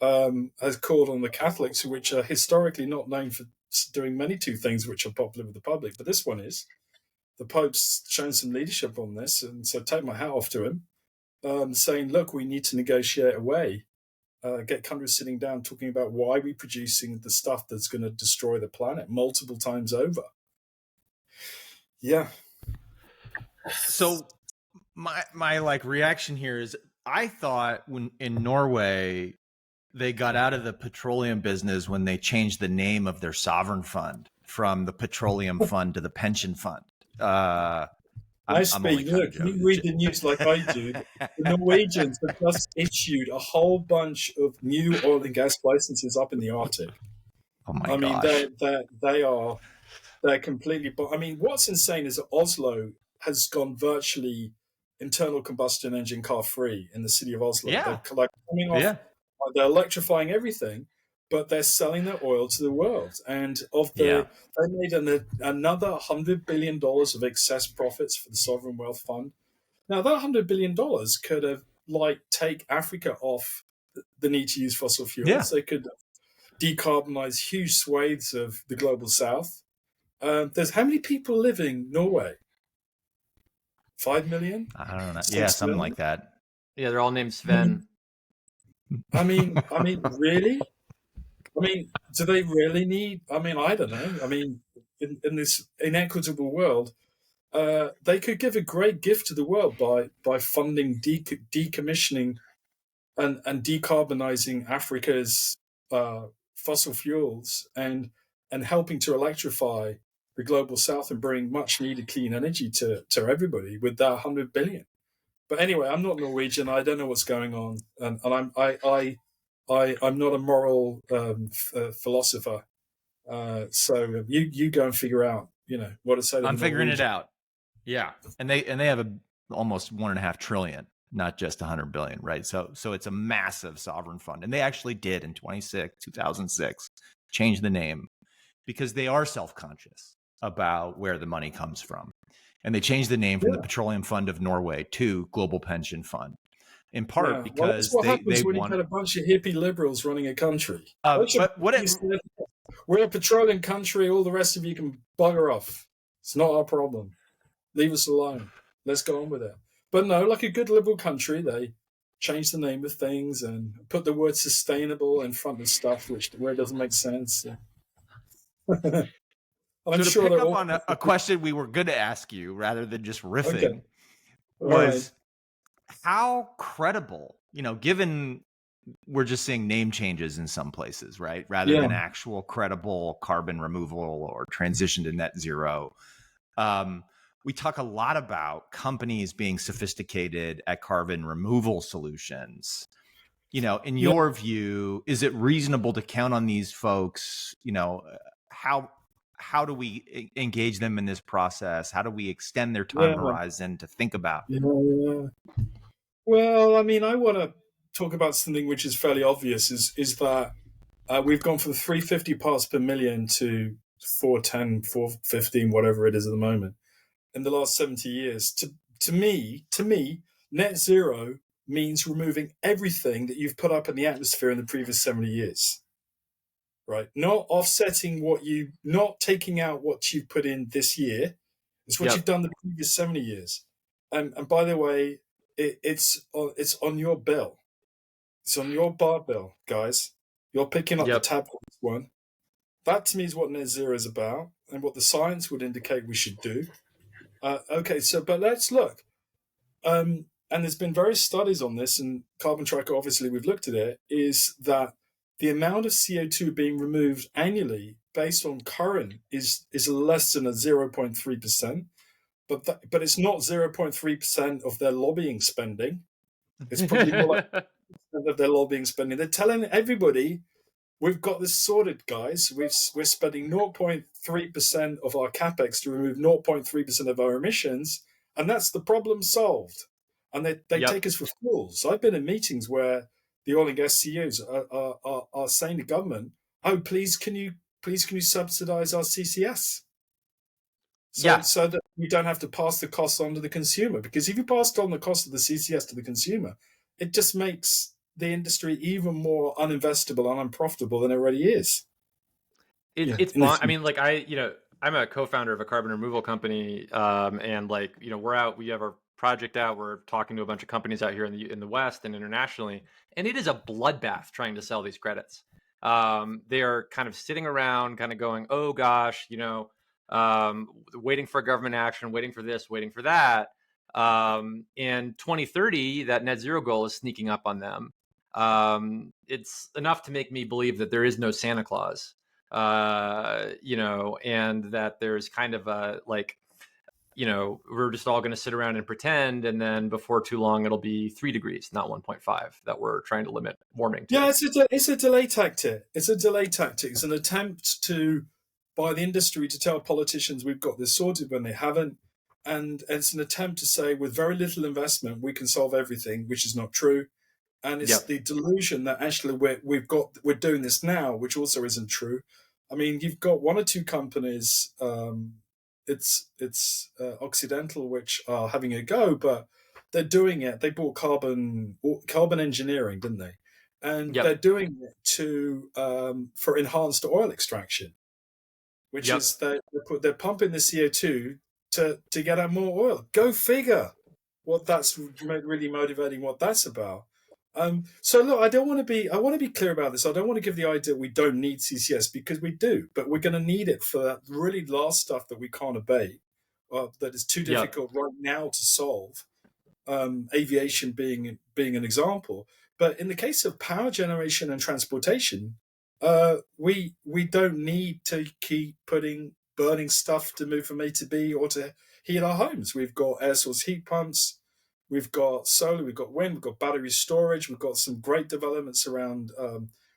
has called on the Catholics, which are historically not known for doing many two things which are popular with the public, but this one is. The Pope's shown some leadership on this, and so take my hat off to him, saying, look, we need to negotiate away. Get countries sitting down talking about why we're producing the stuff that's going to destroy the planet multiple times over. Yeah. So my reaction here is, I thought when in Norway they got out of the petroleum business when they changed the name of their sovereign fund from the petroleum fund to the pension fund. Look, you read the news like I do. The Norwegians have just issued a whole bunch of new oil and gas licenses up in the Arctic. Oh my gosh. They're completely. I mean, what's insane is that Oslo has gone virtually internal combustion engine car free in the city of Oslo. Yeah. They're coming off. They're electrifying everything, but they're selling their oil to the world. And they made another $100 billion of excess profits for the Sovereign Wealth Fund. Now, that $100 billion could have take Africa off the need to use fossil fuels. Yeah. They could decarbonize huge swathes of the global south. There's how many people live in Norway? 5 million? I don't know. 6 Yeah, something million? like that. Yeah, they're all named Sven. Really? Do they really need? I don't know. In this inequitable world, they could give a great gift to the world by funding decommissioning and decarbonizing Africa's fossil fuels and helping to electrify the global south and bring much needed clean energy to everybody with that 100 billion. But anyway, I'm not Norwegian. I don't know what's going on, and I'm not a moral philosopher. So you go and figure out, what to say to the I'm figuring it Norwegian. out. Yeah, and they have almost 1.5 trillion, not just 100 billion, right? So it's a massive sovereign fund, and they actually did in 2006 change the name because they are self-conscious about where the money comes from, and they changed the name from the Petroleum Fund of Norway to Global Pension Fund, in part Well, that's because what they happens when you've want. got a bunch of hippie liberals running a country. But what it, We're a petroleum country. All the rest of you can bugger off. It's not our problem. Leave us alone. Let's go on with it. But no, like a good liberal country, they change the name of things and put the word sustainable in front of stuff where it doesn't make sense. I'm so to sure pick they're up all on a question we were going to ask you rather than just riffing, okay. was how credible, given we're just seeing name changes in some places, right? Rather than actual credible carbon removal or transition to net zero. We talk a lot about companies being sophisticated at carbon removal solutions. In your view, is it reasonable to count on these folks? How do we engage them in this process? How do we extend their time horizon to think about? Well, I want to talk about something which is fairly obvious, is that we've gone from 350 parts per million to 410, 415, whatever it is at the moment, in the last 70 years. To me, net zero means removing everything that you've put up in the atmosphere in the previous 70 years. Right? Not offsetting not taking out what you've put in this year. It's what you've done the previous 70 years. And by the way, it's on your bill. It's on your bar bill, guys. You're picking up the tab for this one. That to me is what net zero is about and what the science would indicate we should do. But let's look. And there's been various studies on this, and Carbon Tracker, obviously, we've looked at it, is that the amount of CO2 being removed annually based on current is less than a 0.3%. But it's not 0.3% of their lobbying spending. It's probably more like of their lobbying spending. They're telling everybody, we've got this sorted, guys. We're spending 0.3% of our capex to remove 0.3% of our emissions, and that's the problem solved. And they take us for fools. I've been in meetings where the oil and gas CEOs are saying to government, "Oh, please, can you subsidize our CCS?" So that you don't have to pass the cost on to the consumer. Because if you passed on the cost of the CCS to the consumer, it just makes the industry even more uninvestable and unprofitable than it already is. It's I'm a co-founder of a carbon removal company, and we have our project out. We're talking to a bunch of companies out here in the West and internationally, and it is a bloodbath trying to sell these credits. They are kind of sitting around, kind of going, "Oh gosh, waiting for government action, waiting for this, waiting for that." And 2030, that net zero goal is sneaking up on them. It's enough to make me believe that there is no Santa Claus, and that there's kind of we're just all going to sit around and pretend, and then before too long, it'll be 3 degrees, not 1.5, that we're trying to limit warming to. Yeah, it's a delay tactic. It's a delay tactic. It's an attempt by the industry to tell politicians we've got this sorted when they haven't. And it's an attempt to say with very little investment, we can solve everything, which is not true. And it's the delusion that actually we're doing this now, which also isn't true. You've got one or two companies, it's Occidental, which are having a go, but they're doing it. They bought carbon engineering, didn't they? And they're doing it for enhanced oil extraction, which is they're pumping the CO2 to get out more oil. Go figure what that's really motivating, what that's about. So look, I want to be clear about this. I don't want to give the idea we don't need CCS, because we do, but we're going to need it for that really last stuff that we can't abate, that is too difficult right now to solve. Aviation being an example. But in the case of power generation and transportation, we don't need to keep burning stuff to move from A to B or to heat our homes. We've got air source heat pumps, we've got solar, we've got wind, we've got battery storage, we've got some great developments around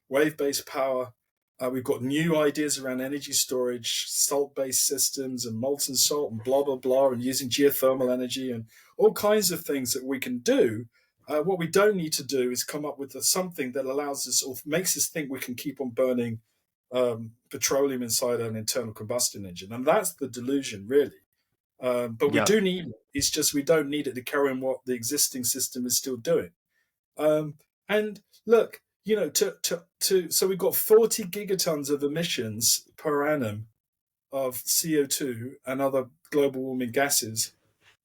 wave-based power. We've got new ideas around energy storage, salt-based systems and molten salt and blah, blah, blah, and using geothermal energy and all kinds of things that we can do. What we don't need to do is come up with something that allows us or makes us think we can keep on burning petroleum inside an internal combustion engine. And that's the delusion, really. But we do need it. It's just we don't need it to carry on what the existing system is still doing. And look, so we've got 40 gigatons of emissions per annum of CO2 and other global warming gases.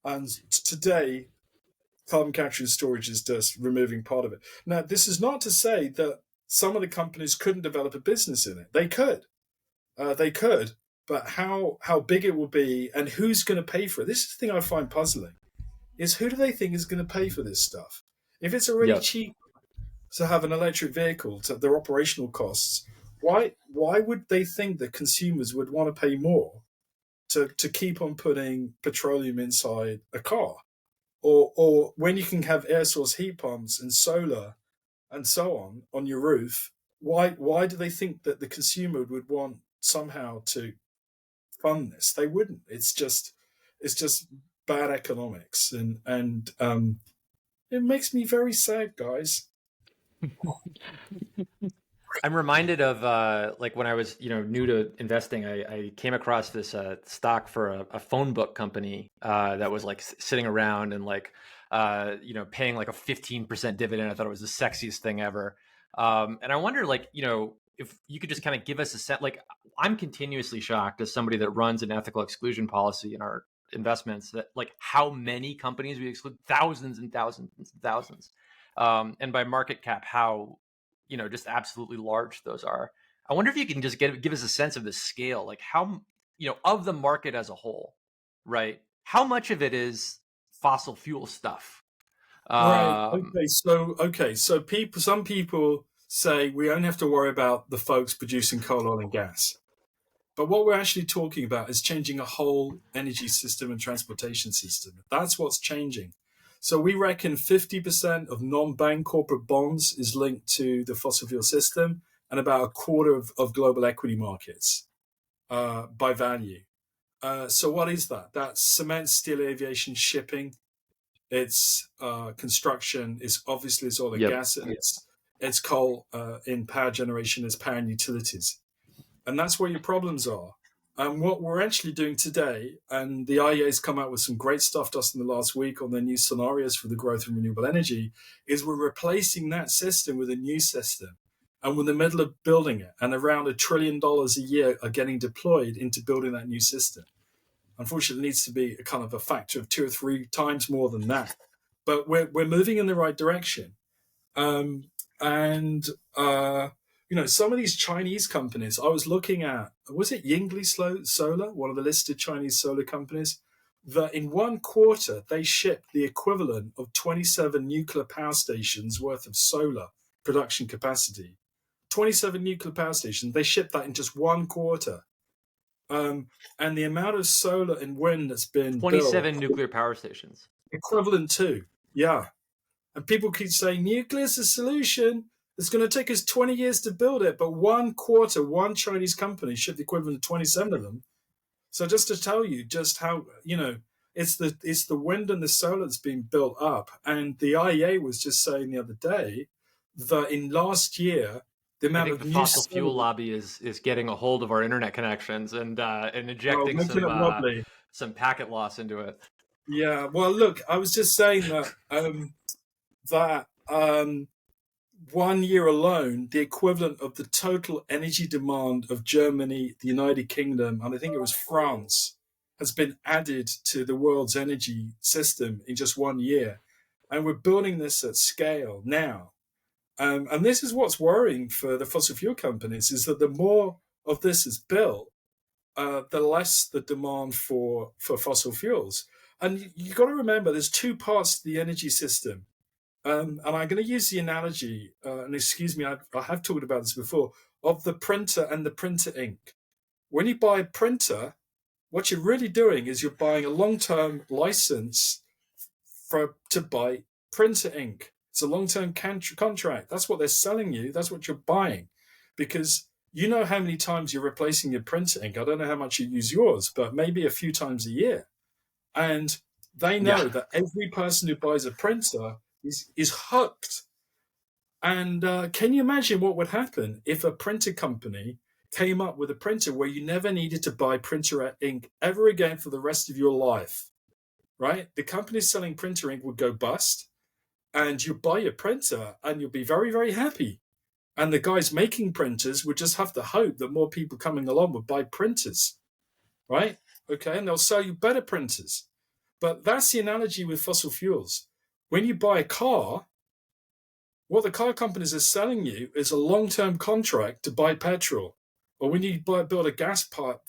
And today, carbon capture and storage is just removing part of it. Now, this is not to say that some of the companies couldn't develop a business in it. They could. But how big it will be and who's going to pay for it? This is the thing I find puzzling, is who do they think is going to pay for this stuff? If it's already cheap to have an electric vehicle, to their operational costs, why would they think that consumers would want to pay more to keep on putting petroleum inside a car? Or when you can have air source heat pumps and solar and so on your roof, why do they think that the consumer would want somehow to fund this? They wouldn't. It's just bad economics, and it makes me very sad, guys. I'm reminded of like when I was new to investing, I came across this stock for a phone book company that was like sitting around and like paying like a 15% dividend. I thought it was the sexiest thing ever. And I wonder, like, if you could just kind of give us a sense. Like, I'm continuously shocked as somebody that runs an ethical exclusion policy in our investments, that like how many companies we exclude, thousands and thousands and thousands, and by market cap, how just absolutely large those are. I wonder if you can just give us a sense of the scale, like how of the market as a whole, right? How much of it is fossil fuel stuff? Right. Okay. So some people say we only have to worry about the folks producing coal, oil, and gas. But what we're actually talking about is changing a whole energy system and transportation system. That's what's changing. So we reckon 50% of non-bank corporate bonds is linked to the fossil fuel system, and about a quarter of global equity markets by value. So what is that? That's cement, steel, aviation, shipping. It's construction. It's obviously it's oil and gas, and it's coal in power generation, it's power and utilities. And that's where your problems are. And what we're actually doing today, and the IEA's come out with some great stuff just in the last week on their new scenarios for the growth of renewable energy, is we're replacing that system with a new system. And we're in the middle of building it. And around $1 trillion a year are getting deployed into building that new system. Unfortunately, it needs to be a kind of a factor of 2 or 3 times more than that. But we're moving in the right direction. Some of these Chinese companies, I was looking at, was it Yingli Solar, one of the listed Chinese solar companies, that in 1 quarter, they shipped the equivalent of 27 nuclear power stations worth of solar production capacity. 27 nuclear power stations, they shipped that in just 1 quarter. And the amount of solar and wind that's been 27 built, nuclear power stations. Equivalent to, yeah. And people keep saying nuclear's the solution. It's going to take us 20 years to build it, but 1 quarter, one Chinese company shipped the equivalent of 27 of them. So just to tell you just how, it's the wind and the solar that's being built up. And the IEA was just saying the other day that in last year, the amount of the fossil fuel lobby is getting a hold of our internet connections and injecting some packet loss into it. Yeah. Well, look, I was just saying that 1 year alone, the equivalent of the total energy demand of Germany, the United Kingdom, and I think it was France, has been added to the world's energy system in just 1 year. And we're building this at scale now. And this is what's worrying for the fossil fuel companies, is that the more of this is built, the less the demand for fossil fuels. And you've got to remember, there's two parts to the energy system. And I'm going to use the analogy, and excuse me, I have talked about this before, of the printer and the printer ink. When you buy a printer, what you're really doing is you're buying a long-term license to buy printer ink. It's a long-term contract. That's what they're selling you. That's what you're buying, because you know how many times you're replacing your printer ink. I don't know how much you use yours, but maybe a few times a year. And they know that every person who buys a printer is hooked. And can you imagine what would happen if a printer company came up with a printer where you never needed to buy printer ink ever again for the rest of your life, right? The company selling printer ink would go bust, and you buy your printer and you'll be very, very happy. And the guys making printers would just have to hope that more people coming along would buy printers, right? Okay, and they'll sell you better printers. But that's the analogy with fossil fuels. When you buy a car, what the car companies are selling you is a long-term contract to buy petrol. Or when you build a gas-fired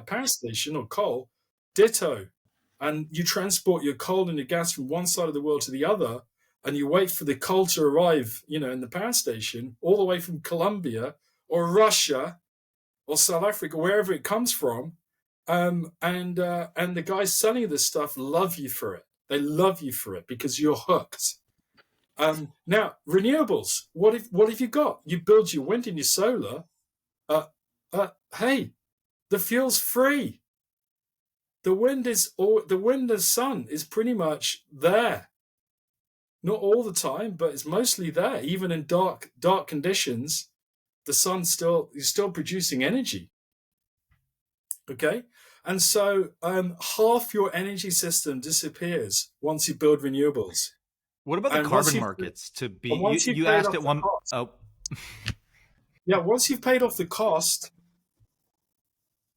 power station or coal, ditto. And you transport your coal and your gas from one side of the world to the other, and you wait for the coal to arrive, in the power station, all the way from Colombia or Russia or South Africa, wherever it comes from. And the guys selling you this stuff love you for it. They love you for it because you're hooked. Now, renewables. What have you got? You build your wind and your solar. Hey, the fuel's free. The wind and sun is pretty much there. Not all the time, but it's mostly there. Even in dark conditions, the sun is still producing energy. Okay, and so half your energy system disappears once you build renewables. What about the carbon markets? You asked at one. Once you've paid off the cost.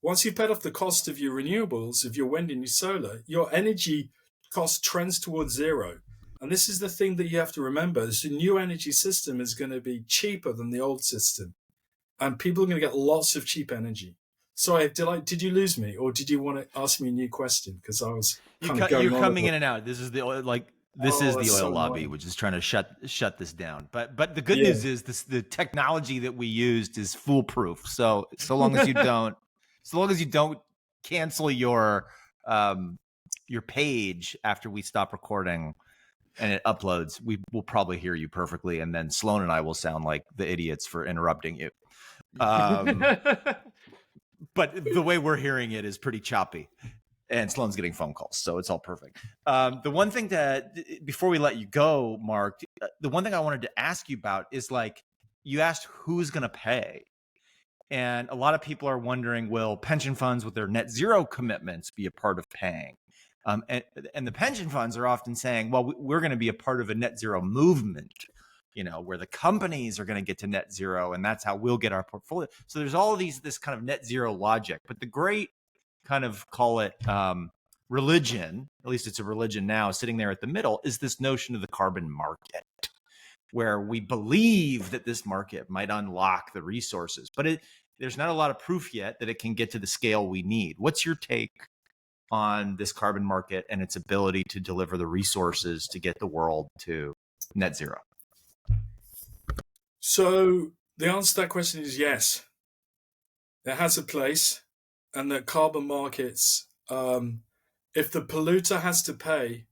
Once you've paid off the cost of your renewables, of your wind and your solar, your energy cost trends towards zero. And this is the thing that you have to remember. The new energy system is going to be cheaper than the old system. And people are going to get lots of cheap energy. Sorry, did you lose me, or did you want to ask me a new question? Because I was you're coming in and out. This is the oil lobby, annoying. which is trying to shut this down. But the good news is the technology that we used is foolproof. So long as you don't cancel your page after we stop recording and it uploads, we will probably hear you perfectly, and then Sloane and I will sound like the idiots for interrupting you. But the way we're hearing it is pretty choppy, and Sloane's getting phone calls, so it's all perfect. The one thing before we let you go, Mark, the one thing I wanted to ask you about is, like, you asked who's going to pay. And a lot of people are wondering, will pension funds with their net zero commitments be a part of paying? And the pension funds are often saying, well, we're going to be a part of a net zero movement, where the companies are going to get to net zero, and that's how we'll get our portfolio. So there's all this kind of net zero logic. But the great kind of, call it religion, at least it's a religion now, sitting there at the middle, is this notion of the carbon market, where we believe that this market might unlock the resources. But there's not a lot of proof yet that it can get to the scale we need. What's your take on this carbon market and its ability to deliver the resources to get the world to net zero? So the answer to that question is yes. It has a place, and the carbon markets, if the polluter has to pay,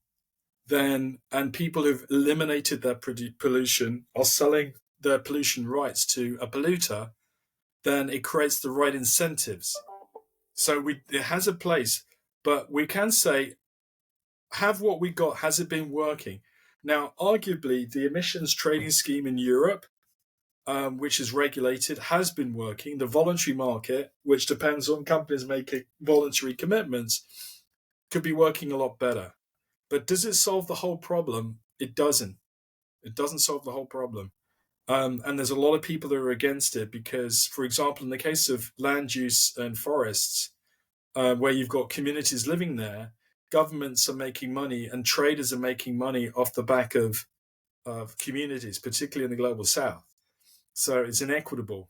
then, and people who've eliminated their pollution are selling their pollution rights to a polluter, then it creates the right incentives. So it has a place, but we can say, have what we got, has it been working? Now, arguably, the emissions trading scheme in Europe, which is regulated, has been working. The voluntary market, which depends on companies making voluntary commitments, could be working a lot better. But does it solve the whole problem? It doesn't. It doesn't solve the whole problem. And there's a lot of people that are against it because, for example, in the case of land use and forests, where you've got communities living there, governments are making money and traders are making money off the back of communities, particularly in the global south. So it's inequitable.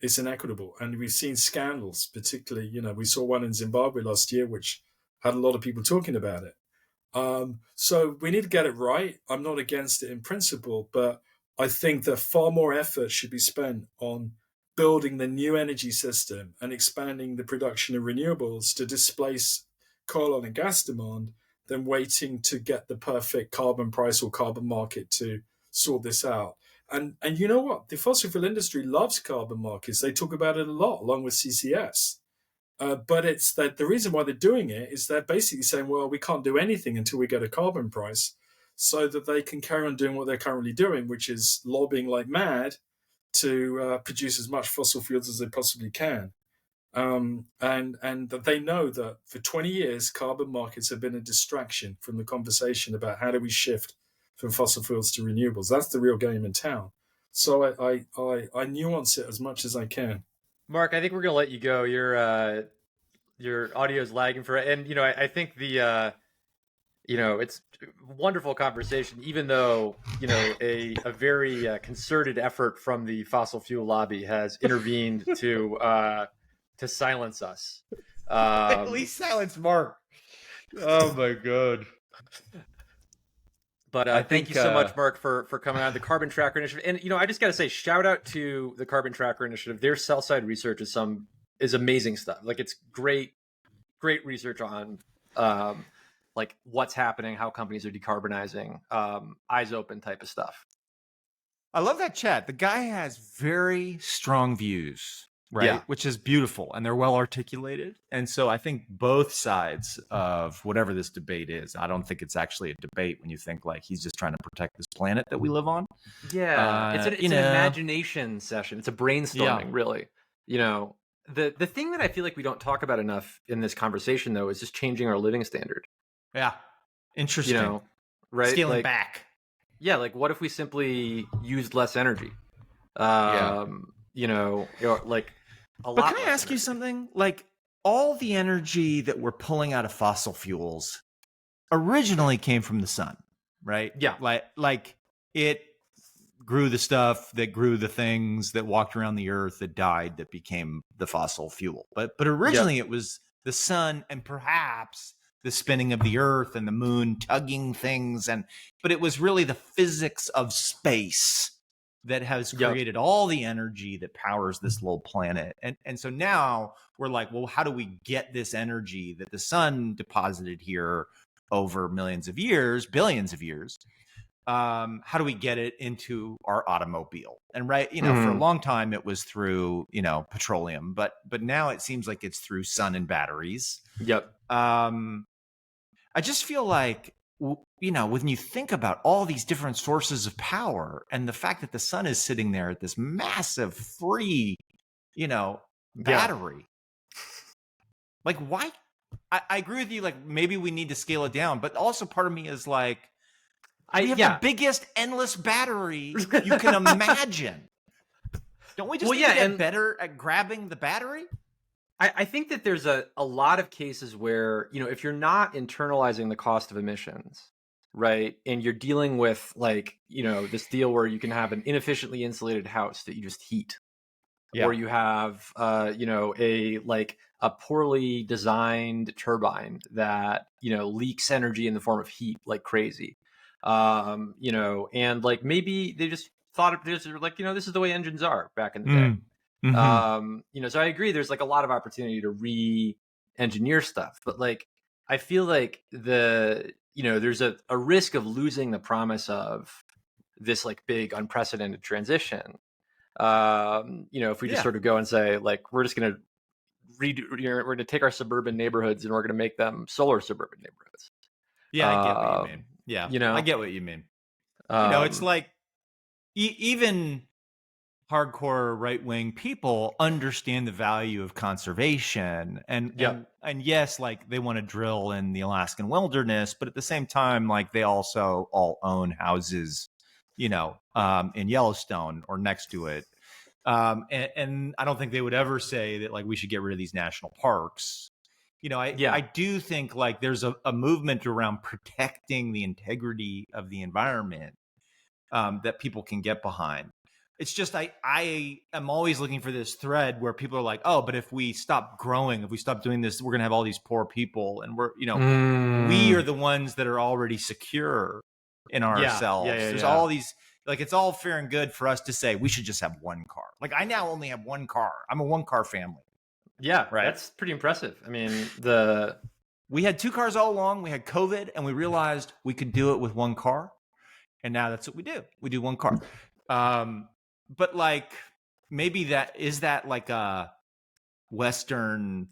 It's inequitable. And we've seen scandals, particularly, we saw one in Zimbabwe last year, which had a lot of people talking about it. So we need to get it right. I'm not against it in principle, but I think that far more effort should be spent on building the new energy system and expanding the production of renewables to displace coal, oil, and gas demand than waiting to get the perfect carbon price or carbon market to sort this out. And you know what? The fossil fuel industry loves carbon markets. They talk about it a lot, along with CCS. But it's that the reason why they're doing it is they're basically saying, well, we can't do anything until we get a carbon price, so that they can carry on doing what they're currently doing, which is lobbying like mad to produce as much fossil fuels as they possibly can. And that they know that for 20 years, carbon markets have been a distraction from the conversation about how do we shift from fossil fuels to renewables. That's the real game in town. So I nuance it as much as I can. Mark, I think we're gonna let you go. Your audio is lagging for it, and I think the it's a wonderful conversation, even though a very concerted effort from the fossil fuel lobby has intervened to silence us. At least silence Mark. Oh my god. But thank you so much, Mark, for coming on the Carbon Tracker Initiative. And I just got to say, shout out to the Carbon Tracker Initiative. Their sell side research is amazing stuff. Like, it's great research on like what's happening, how companies are decarbonizing, eyes open type of stuff. I love that chat. The guy has very strong views, right? Yeah. Which is beautiful, and they're well articulated. And so I think both sides of whatever this debate is, I don't think it's actually a debate when you think like he's just trying to protect this planet that we live on. Yeah, it's an imagination session. It's a brainstorming, really. The thing that I feel like we don't talk about enough in this conversation, though, is just changing our living standard. Yeah, interesting. Right? Scaling back. Yeah, like what if we simply used less energy? Like a lot. But can I ask you something? Like, all the energy that we're pulling out of fossil fuels originally came from the sun, right? Yeah. Like it grew the stuff that grew the things that walked around the earth that died that became the fossil fuel. But originally it was the sun and perhaps the spinning of the earth and the moon tugging things. But it was really the physics of space that has created all the energy that powers this little planet. And so now we're like, well, how do we get this energy that the sun deposited here over millions of years, billions of years? How do we get it into our automobile? And for a long time it was through, petroleum, but now it seems like it's through sun and batteries. Yep. I just feel like, when you think about all these different sources of power and the fact that the sun is sitting there at this massive free, battery, like, why? I agree with you. Like, maybe we need to scale it down, but also part of me is like, we have the biggest endless battery you can imagine. Don't we just need to get better at grabbing the battery? I think that there's a lot of cases where, if you're not internalizing the cost of emissions, right, and you're dealing with this deal where you can have an inefficiently insulated house that you just heat, or you have, a poorly designed turbine that, leaks energy in the form of heat like crazy, and maybe they just thought of this this is the way engines are back in the day. Mm-hmm. So I agree there's a lot of opportunity to re-engineer stuff, but I feel like there's a risk of losing the promise of this big unprecedented transition. If we just sort of go and say we're just going to redo, we're going to take our suburban neighborhoods and we're going to make them solar suburban neighborhoods. Yeah, I get what you mean. Yeah, I get what you mean. It's like even hardcore right-wing people understand the value of conservation and yes, they want to drill in the Alaskan wilderness, but at the same time, they also all own houses in Yellowstone or next to it. And I don't think they would ever say that like we should get rid of these national parks. I do think like there's a movement around protecting the integrity of the environment that people can get behind. It's just I am always looking for this thread where people are like, oh, but if we stop growing, if we stop doing this, we're gonna have all these poor people, and we are the ones that are already secure in ourselves. There's all these, like, it's all fair and good for us to say we should just have one car. Like, I now only have one car. I'm a one car family. Yeah, right. That's pretty impressive. I mean, we had two cars all along. We had COVID, and we realized we could do it with one car, and now that's what we do. We do one car. But like, maybe that like a Western,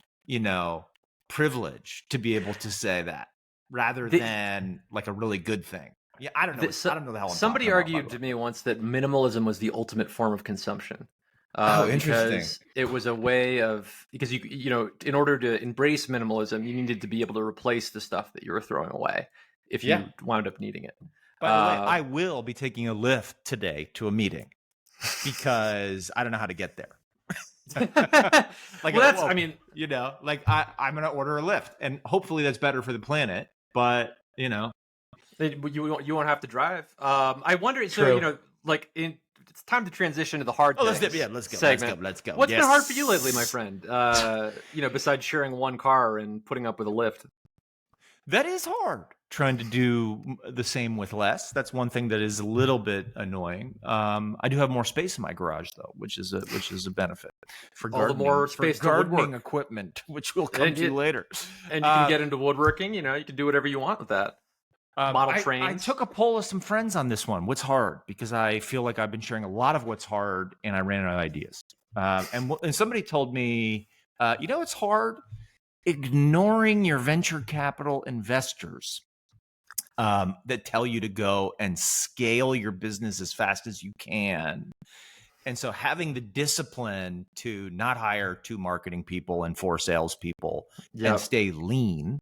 privilege to be able to say that rather than like a really good thing. Yeah, I don't know. I don't know the hell. Somebody argued to me once that minimalism was the ultimate form of consumption. Interesting. Because it was a way of, because in order to embrace minimalism, you needed to be able to replace the stuff that you were throwing away if you wound up needing it. By the way, I will be taking a Lyft today to a meeting because I don't know how to get there. I'm going to order a Lyft, and hopefully that's better for the planet, but you won't have to drive. I wonder, so, it's time to transition to the hard things. Let's go. Segment. Let's go. What's been hard for you lately, my friend? Besides sharing one car and putting up with a Lyft. That is hard. Trying to do the same with less. That's one thing that is a little bit annoying. I do have more space in my garage, though, which is a benefit for all gardening, the more space for gardening equipment, which we'll come to later. And you can get into woodworking. You can do whatever you want with that. Model trains. I took a poll of some friends on this one. What's hard? Because I feel like I've been sharing a lot of what's hard, and I ran out of ideas. And somebody told me, it's hard. Ignoring your venture capital investors that tell you to go and scale your business as fast as you can. And so having the discipline to not hire 2 marketing people and 4 salespeople and stay lean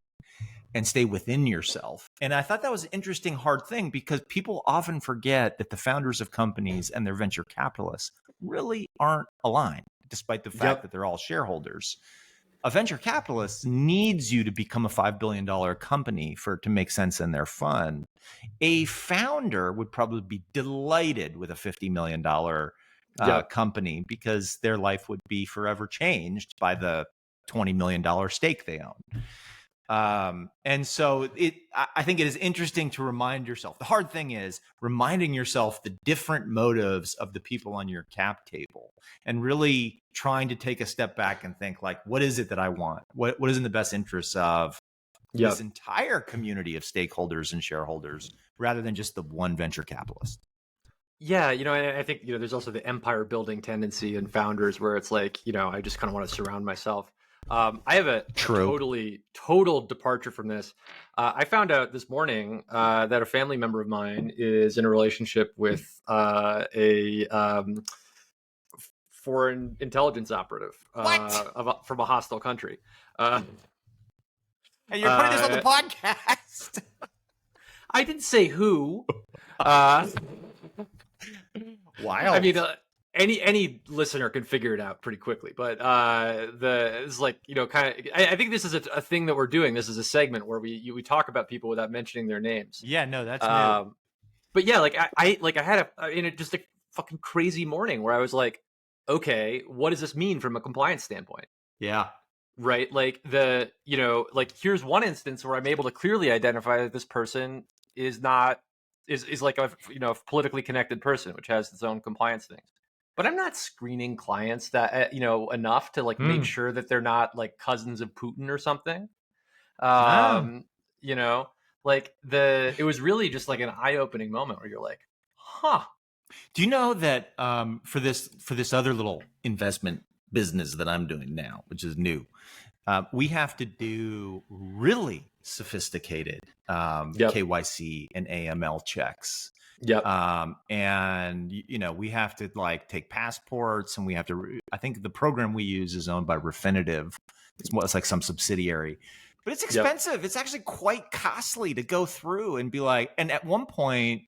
and stay within yourself. And I thought that was an interesting, hard thing because people often forget that the founders of companies and their venture capitalists really aren't aligned, despite the fact that they're all shareholders. A venture capitalist needs you to become a $5 billion company for it to make sense in their fund. A founder would probably be delighted with a $50 million company because their life would be forever changed by the $20 million stake they own. And so I think it is interesting to remind yourself. The hard thing is reminding yourself the different motives of the people on your cap table and really trying to take a step back and think like, what is it that I want? What is in the best interests of this entire community of stakeholders and shareholders rather than just the one venture capitalist? Yeah, I think, there's also the empire building tendency in founders where it's like, I just kind of want to surround myself. I have a total departure from this. I found out this morning that a family member of mine is in a relationship with a foreign intelligence operative from a hostile country. And you're putting this on the podcast. I didn't say who. Wild. I mean, any listener can figure it out pretty quickly, but it's like, kind of. I think this is a thing that we're doing. This is a segment where we talk about people without mentioning their names. Yeah, no, that's new. But yeah, I had just a fucking crazy morning where I was like, okay, what does this mean from a compliance standpoint? Yeah. Right. Like here's one instance where I'm able to clearly identify that this person is not like a politically connected person, which has its own compliance things. But I'm not screening clients that enough to make sure that they're not like cousins of Putin or something. It was really just like an eye-opening moment where you're like, huh. Do you know that for this other little investment business that I'm doing now, which is new, we have to do really sophisticated KYC and AML checks. Yep. And we have to take passports, and we have to. I think the program we use is owned by Refinitiv. It's like some subsidiary, but it's expensive. Yep. It's actually quite costly to go through and be like. And at one point,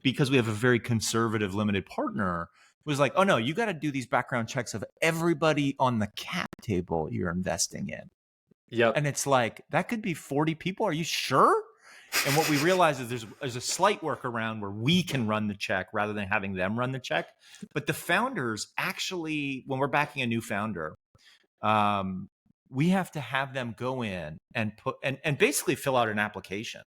because we have a very conservative limited partner, was like, oh no, you got to do these background checks of everybody on the cap table you're investing in. Yep. And it's like, that could be 40 people. Are you sure? And what we realize is there's a slight workaround where we can run the check rather than having them run the check. But the founders actually, when we're backing a new founder, we have to have them go in and put and basically fill out an application.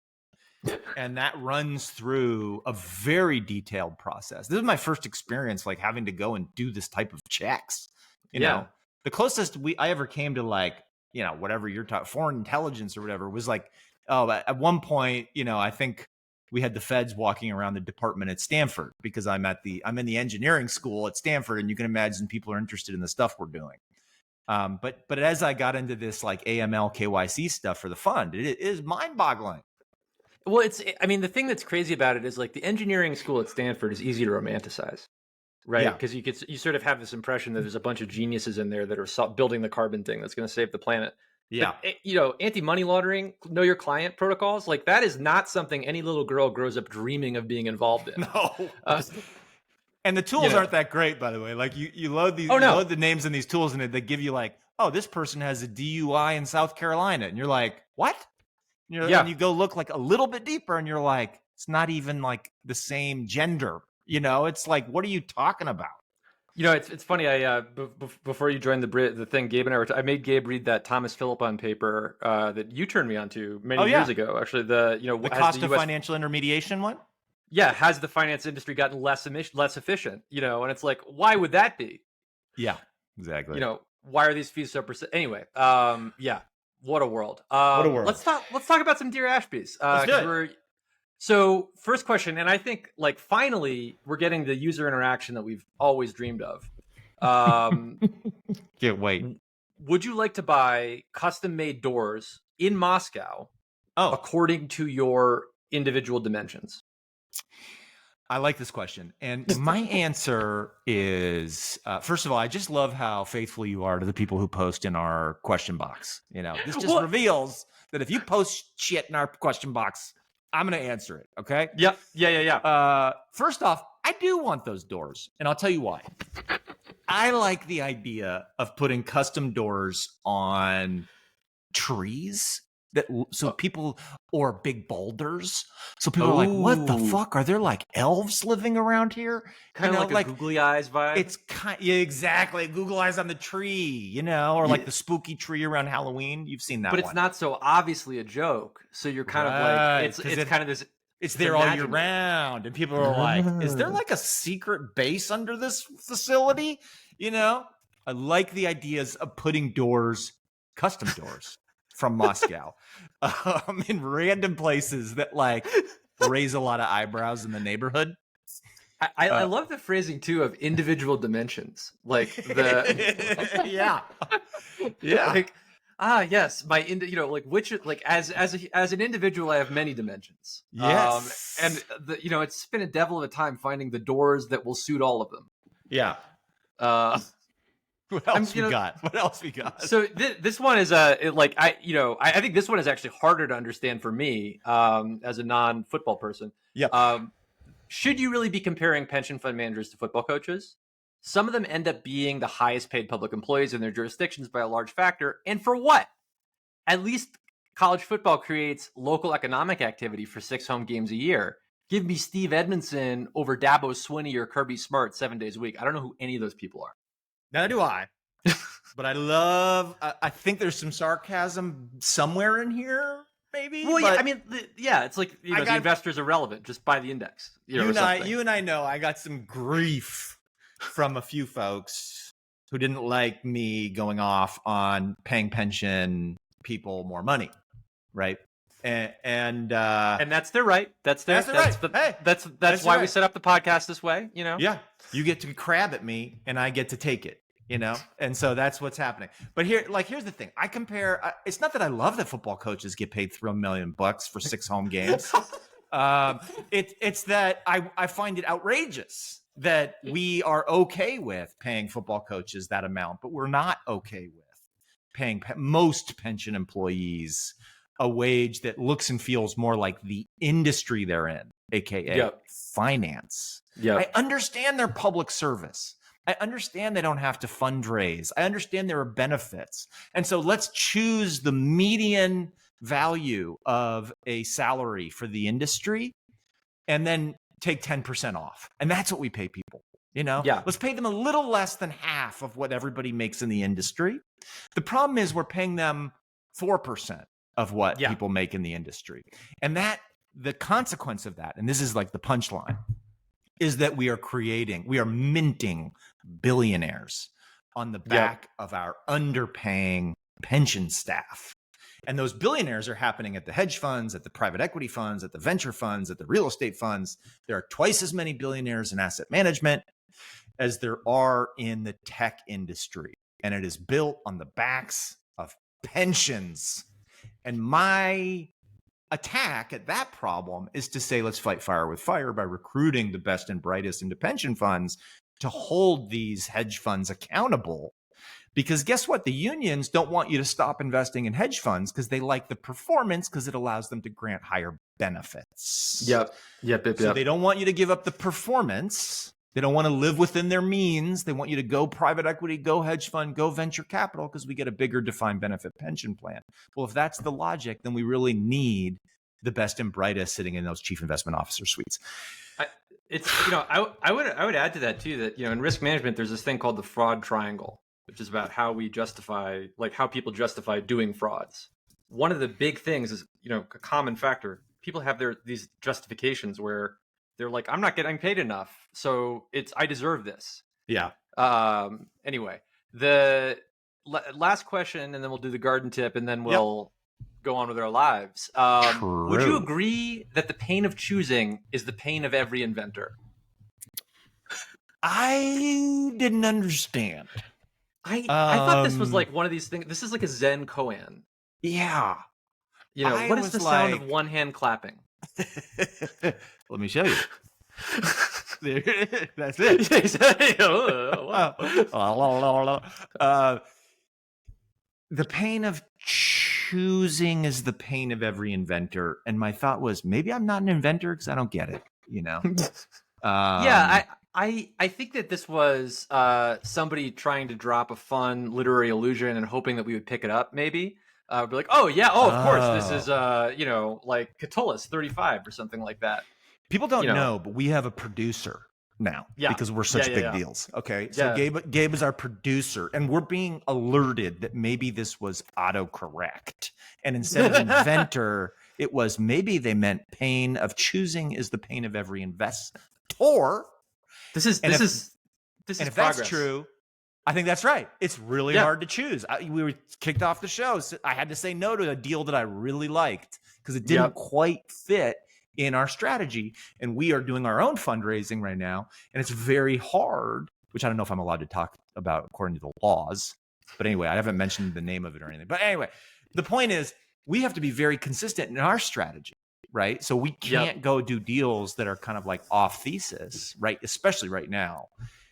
And that runs through a very detailed process. This is my first experience like having to go and do this type of checks. You know, the closest I ever came to like, you know, whatever you're talking, foreign intelligence or whatever, was like, oh, at one point, you know, I think we had the feds walking around the department at Stanford because I'm in the engineering school at Stanford, and you can imagine people are interested in the stuff we're doing. But as I got into this like AML KYC stuff for the fund, it is mind-boggling. Well, I mean, the thing that's crazy about it is like the engineering school at Stanford is easy to romanticize, right? Because you sort of have this impression that there's a bunch of geniuses in there that are building the carbon thing that's going to save the planet. Yeah. But, you know, anti-money laundering, know your client protocols, like that is not something any little girl grows up dreaming of being involved in. No. And the tools aren't that great, by the way. Like you load these, load the names in these tools, and they give you like, oh, this person has a DUI in South Carolina, and you're like, what? And you go look like a little bit deeper, and you're like, it's not even like the same gender. You know, it's like, what are you talking about? You know, it's funny. I before you joined the thing, Gabe and I made Gabe read that Thomas Philippon paper that you turned me on to many years ago. Actually, the cost of financial intermediation one. Yeah, has the finance industry gotten less efficient? You know, and it's like, why would that be? Yeah, exactly. You know, why are these fees so anyway? Yeah, what a world. What a world. Let's talk about some Dear Ashbys. Let's do it. So first question, and I think like finally we're getting the user interaction that we've always dreamed of. Can't wait. Would you like to buy custom-made doors in Moscow according to your individual dimensions? I like this question. And my answer is, first of all, I just love how faithful you are to the people who post in our question box. You know, this just reveals that if you post shit in our question box, I'm going to answer it. Okay. Yep. Yeah. First off, I do want those doors, and I'll tell you why. I like the idea of putting custom doors on trees people, or big boulders. So people are like, what the fuck? Are there like elves living around here? Kind of like a googly eyes vibe. It's exactly googly eyes on the tree, you know, or like the spooky tree around Halloween. You've seen that but it's not so obviously a joke. So you're kind of like, it's kind of this. It's there all year round. And people are like, is there like a secret base under this facility? You know, I like the ideas of putting custom doors from Moscow in random places that like raise a lot of eyebrows in the neighborhood. I love the phrasing too of individual dimensions. Like yeah. Like, yes, as an individual, I have many dimensions. Yes. And it's been a devil of a time finding the doors that will suit all of them. Yeah. What else we got? So this one is I think this one is actually harder to understand for me as a non-football person. Yeah. Should you really be comparing pension fund managers to football coaches? Some of them end up being the highest paid public employees in their jurisdictions by a large factor. And for what? At least college football creates local economic activity for 6 home games a year. Give me Steve Edmondson over Dabo Swinney or Kirby Smart 7 days a week. I don't know who any of those people are. Neither do I. But I think there's some sarcasm somewhere in here, maybe. Well, yeah, I mean, it's like the investors are relevant. Just buy the index. You and I know I got some grief from a few folks who didn't like me going off on paying pension people more money, right? And that's their right. That's right. That's why we set up the podcast this way. You know. Yeah, you get to crab at me, and I get to take it. You know, and so that's what's happening. But here's the thing. I compare. It's not that I love that football coaches get paid $3 million for 6 home games. It's that I find it outrageous that we are okay with paying football coaches that amount, but we're not okay with paying most pension employees a wage that looks and feels more like the industry they're in. aka finance. I understand their public service. I understand they don't have to fundraise. I understand there are benefits. And so let's choose the median value of a salary for the industry and then take 10% off. And that's what we pay people. Let's pay them a little less than half of what everybody makes in the industry. The problem is we're paying them 4% of what people make in the industry. And the consequence of that, and this is like the punchline, is that we are minting billionaires on the back of our underpaying pension staff. And those billionaires are happening at the hedge funds, at the private equity funds, at the venture funds, at the real estate funds. There are twice as many billionaires in asset management as there are in the tech industry. And it is built on the backs of pensions. And my attack at that problem is to say, let's fight fire with fire by recruiting the best and brightest into pension funds to hold these hedge funds accountable. Because guess what? The unions don't want you to stop investing in hedge funds because they like the performance because it allows them to grant higher benefits. Yep. So they don't want you to give up the performance. They don't want to live within their means. They want you to go private equity, go hedge fund, go venture capital because we get a bigger defined benefit pension plan. Well, if that's the logic, then we really need the best and brightest sitting in those chief investment officer suites. I would add to that too, that, in risk management, there's this thing called the fraud triangle, which is about how we justify, like how people justify doing frauds. One of the big things is, a common factor. People have these justifications where they're like, I'm not getting paid enough, so I deserve this. Yeah. Anyway, the last question, and then we'll do the garden tip, and then we'll go on with our lives. Would you agree that the pain of choosing is the pain of every inventor? I didn't understand. I thought this was like one of these things. This is like a Zen koan. Yeah. What is the sound of one hand clapping? Let me show you. That's it. The pain of choosing is the pain of every inventor. And my thought was, maybe I'm not an inventor because I don't get it, I think that this was somebody trying to drop a fun literary illusion and hoping that we would pick it up, maybe. Be like, of course, this is, like Catullus 35 or something like that. People don't know, but we have a producer now because we're such big deals. Okay, so Gabe is our producer, and we're being alerted that maybe this was autocorrect. And instead of inventor, it was maybe they meant pain of choosing is the pain of every investor. This is if that's true, I think that's right. It's really hard to choose. We were kicked off the show. So I had to say no to a deal that I really liked because it didn't quite fit in our strategy. And we are doing our own fundraising right now. And it's very hard, which I don't know if I'm allowed to talk about according to the laws. But anyway, I haven't mentioned the name of it or anything. But anyway, the point is we have to be very consistent in our strategy. Right. So we can't go do deals that are kind of like off thesis, right? Especially right now.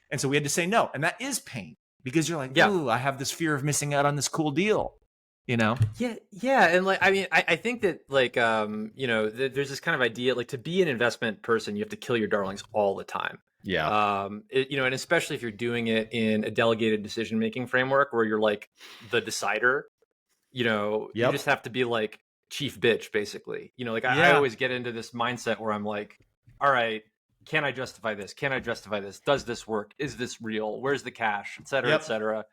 And so we had to say no. And that is pain because you're like, ooh, I have this fear of missing out on this cool deal, Yeah. And like, I mean, I think that like, there's this kind of idea, like to be an investment person, you have to kill your darlings all the time. Yeah. And especially if you're doing it in a delegated decision-making framework where you're like the decider, you just have to be like, chief bitch, basically. I always get into this mindset where I'm like, all right, can I justify this? Can I justify this? Does this work? Is this real? Where's the cash? Et cetera, et cetera.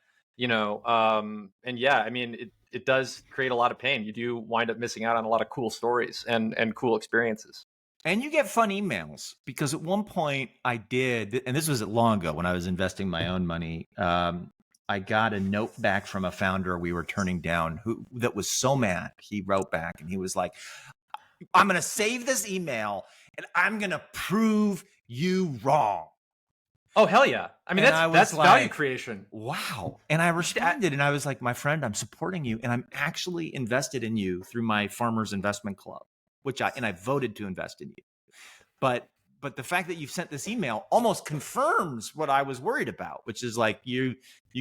I mean, it does create a lot of pain. You do wind up missing out on a lot of cool stories and cool experiences. And you get fun emails because at one point I did, and this was long ago when I was investing my own money. I got a note back from a founder we were turning down that was so mad. He wrote back and he was like, I'm going to save this email and I'm going to prove you wrong. Oh, hell yeah. I mean, that's like, value creation. Wow. And I responded and I was like, my friend, I'm supporting you and I'm actually invested in you through my Farmers Investment Club, and I voted to invest in you. But the fact that you've sent this email almost confirms what I was worried about, which is like you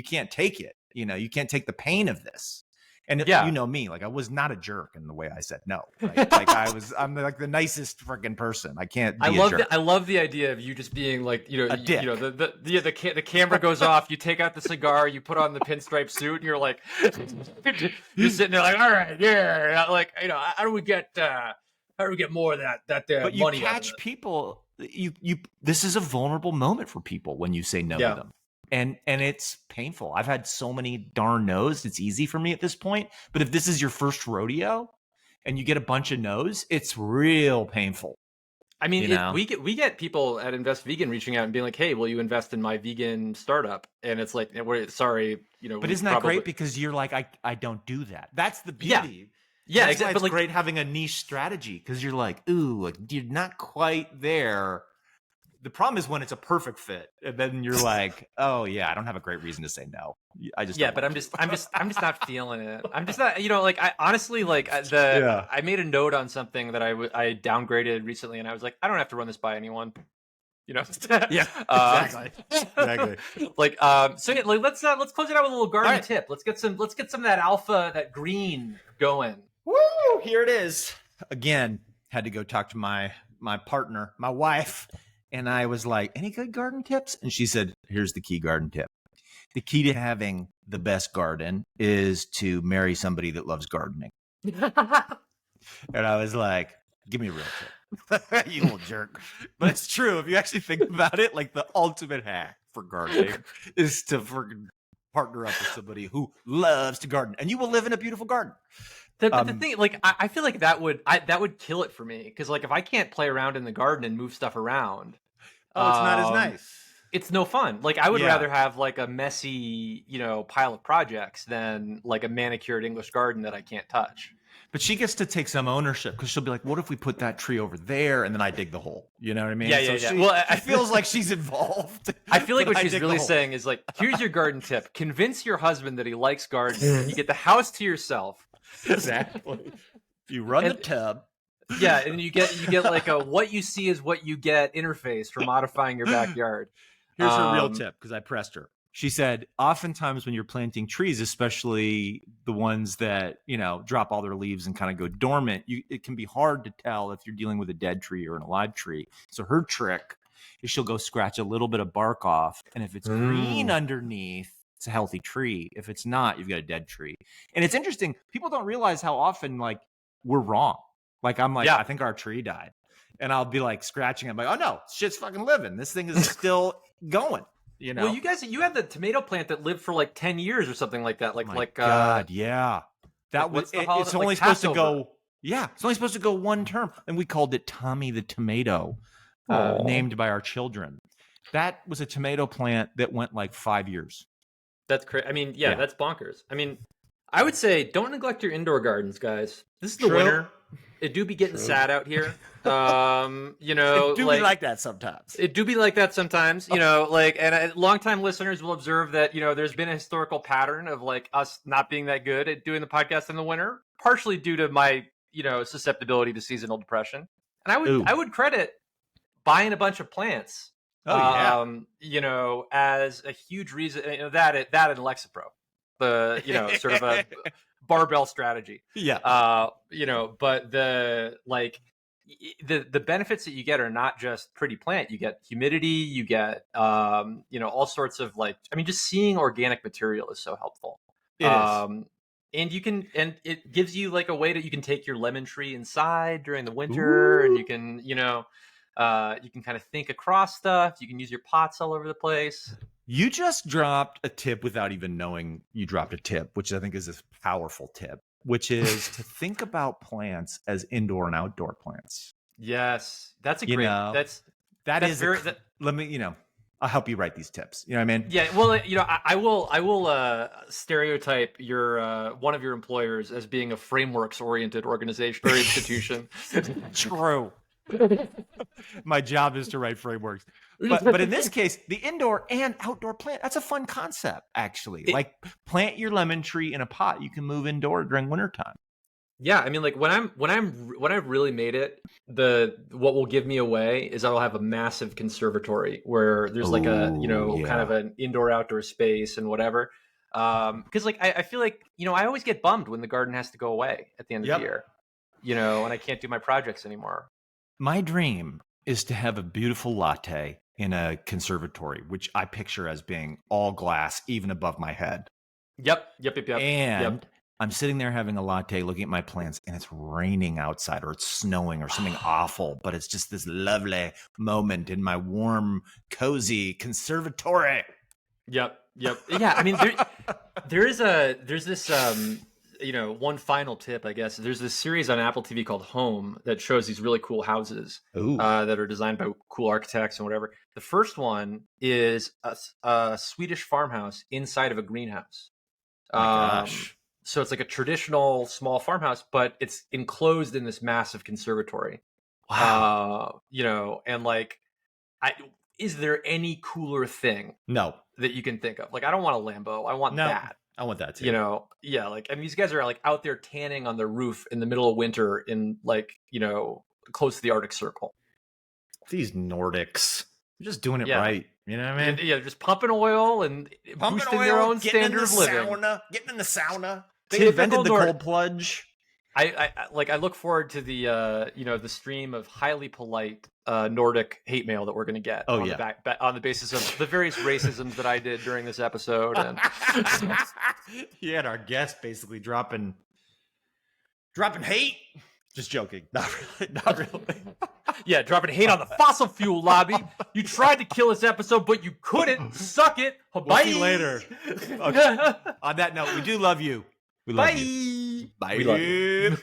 can't take it. You can't take the pain of this. And you know me, like I was not a jerk in the way I said no. Right? Like I'm like the nicest freaking person. I can't be a jerk. I love the idea of you just being like, a dick. The camera goes off, you take out the cigar, you put on the pinstripe suit, and you're like, you're sitting there like, all right, yeah, like, how do we get more of that but you money catch people. This is a vulnerable moment for people when you say no to them. And it's painful. I've had so many darn no's. It's easy for me at this point. But if this is your first rodeo and you get a bunch of no's, it's real painful. I mean, we get people at Invest Vegan reaching out and being like, "Hey, will you invest in my vegan startup?" And it's like, "We're sorry, But isn't that great? Because you're like, I don't do that. That's the beauty. Yeah, exactly. It's great having a niche strategy because you're like, ooh, you're not quite there. The problem is when it's a perfect fit, and then you're like, "Oh yeah, I don't have a great reason to say no." I just but I'm just not feeling it. I'm just not, like I honestly like I made a note on something that I downgraded recently, and I was like, I don't have to run this by anyone. Exactly. Like so yeah, like let's close it out with a little garden tip. Let's get some of that alpha, that green going. Woo! Here it is. Again, had to go talk to my partner, my wife. And I was like, any good garden tips? And she said, here's the key garden tip. The key to having the best garden is to marry somebody that loves gardening. And I was like, give me a real tip. You little jerk. But it's true. If you actually think about it, like the ultimate hack for gardening is to partner up with somebody who loves to garden. And you will live in a beautiful garden. But the thing, like, I feel like that would kill it for me, because like if I can't play around in the garden and move stuff around, it's not as nice. It's no fun. Like I would rather have like a messy, pile of projects than like a manicured English garden that I can't touch. But she gets to take some ownership because she'll be like, "What if we put that tree over there?" And then I dig the hole. You know what I mean? Yeah. Well, it feels like she's involved. I feel like what she's really saying is like, here's your garden tip: convince your husband that he likes gardening. You get the house to yourself. Exactly. You run the tub. Yeah, and you get like a what you see is what you get interface for modifying your backyard. Here's her real tip, because I pressed her. She said, oftentimes when you're planting trees, especially the ones that, drop all their leaves and kind of go dormant, it can be hard to tell if you're dealing with a dead tree or an alive tree. So her trick is she'll go scratch a little bit of bark off, and if it's green underneath, it's a healthy tree. If it's not, you've got a dead tree. And it's interesting. People don't realize how often, like, we're wrong. Like, I'm like, I think our tree died. And I'll be like scratching. I'm like, oh no, shit's fucking living. This thing is still going. Well, you had the tomato plant that lived for like 10 years or something like that. God, yeah. That was, it's only supposed to go. Yeah. It's only supposed to go one term. And we called it Tommy the Tomato, named by our children. That was a tomato plant that went like 5 years. That's crazy. I mean, that's bonkers. I mean, I would say don't neglect your indoor gardens, guys. This is the winter. It do be getting sad out here. It do be like that sometimes. It do be like that sometimes, and longtime listeners will observe that, there's been a historical pattern of like us not being that good at doing the podcast in the winter, partially due to my, susceptibility to seasonal depression. And I would credit buying a bunch of plants. As a huge reason, that and Lexapro, the sort of a barbell strategy. Yeah. But the benefits that you get are not just pretty plant. You get humidity, you get, all sorts of just seeing organic material is so helpful. It is. And it gives you like a way that you can take your lemon tree inside during the winter. Ooh. And you can, you can kind of think across stuff. You can use your pots all over the place. You just dropped a tip without even knowing you dropped a tip, which I think is a powerful tip, which is to think about plants as indoor and outdoor plants. Yes, that's a great. Let me, I'll help you write these tips. You know what I mean? Yeah. Well, I will stereotype your one of your employers as being a frameworks-oriented organization or institution. True. My job is to write frameworks. But in this case, the indoor and outdoor plant, that's a fun concept, actually. Like plant your lemon tree in a pot. You can move indoor during wintertime. Yeah, I mean, like when I've really made it, what will give me away is I'll have a massive conservatory where there's kind of an indoor outdoor space and whatever. Because like I feel like I always get bummed when the garden has to go away at the end of the year, and I can't do my projects anymore. My dream is to have a beautiful latte in a conservatory, which I picture as being all glass, even above my head. Yep. And I'm sitting there having a latte, looking at my plants, and it's raining outside, or it's snowing, or something awful. But it's just this lovely moment in my warm, cozy conservatory. Yep. Yeah, I mean, there's this one final tip, I guess. There's this series on Apple TV called Home that shows these really cool houses that are designed by cool architects and whatever. The first one is a Swedish farmhouse inside of a greenhouse. Oh my gosh. So it's like a traditional small farmhouse, but it's enclosed in this massive conservatory. Wow. And like, is there any cooler thing? No. That you can think of? Like, I don't want a Lambo. I want that. I want that too. Yeah. Like, and these guys are like out there tanning on their roof in the middle of winter in like, close to the Arctic Circle. These Nordics, they're just doing it right. You know what I mean? Yeah, just pumping oil and boosting their own standard of living. Getting in the sauna. They invented the cold plunge. I look forward to the the stream of highly polite Nordic hate mail that we're going to get on the basis of the various racisms that I did during this episode. And you had our guest basically dropping hate. Just joking. Not really. Yeah, dropping hate on the fossil fuel lobby. You tried to kill this episode, but you couldn't. Suck it. Bye. We'll see you later. Okay. On that note, we do love you. We love you. Bye. We love you.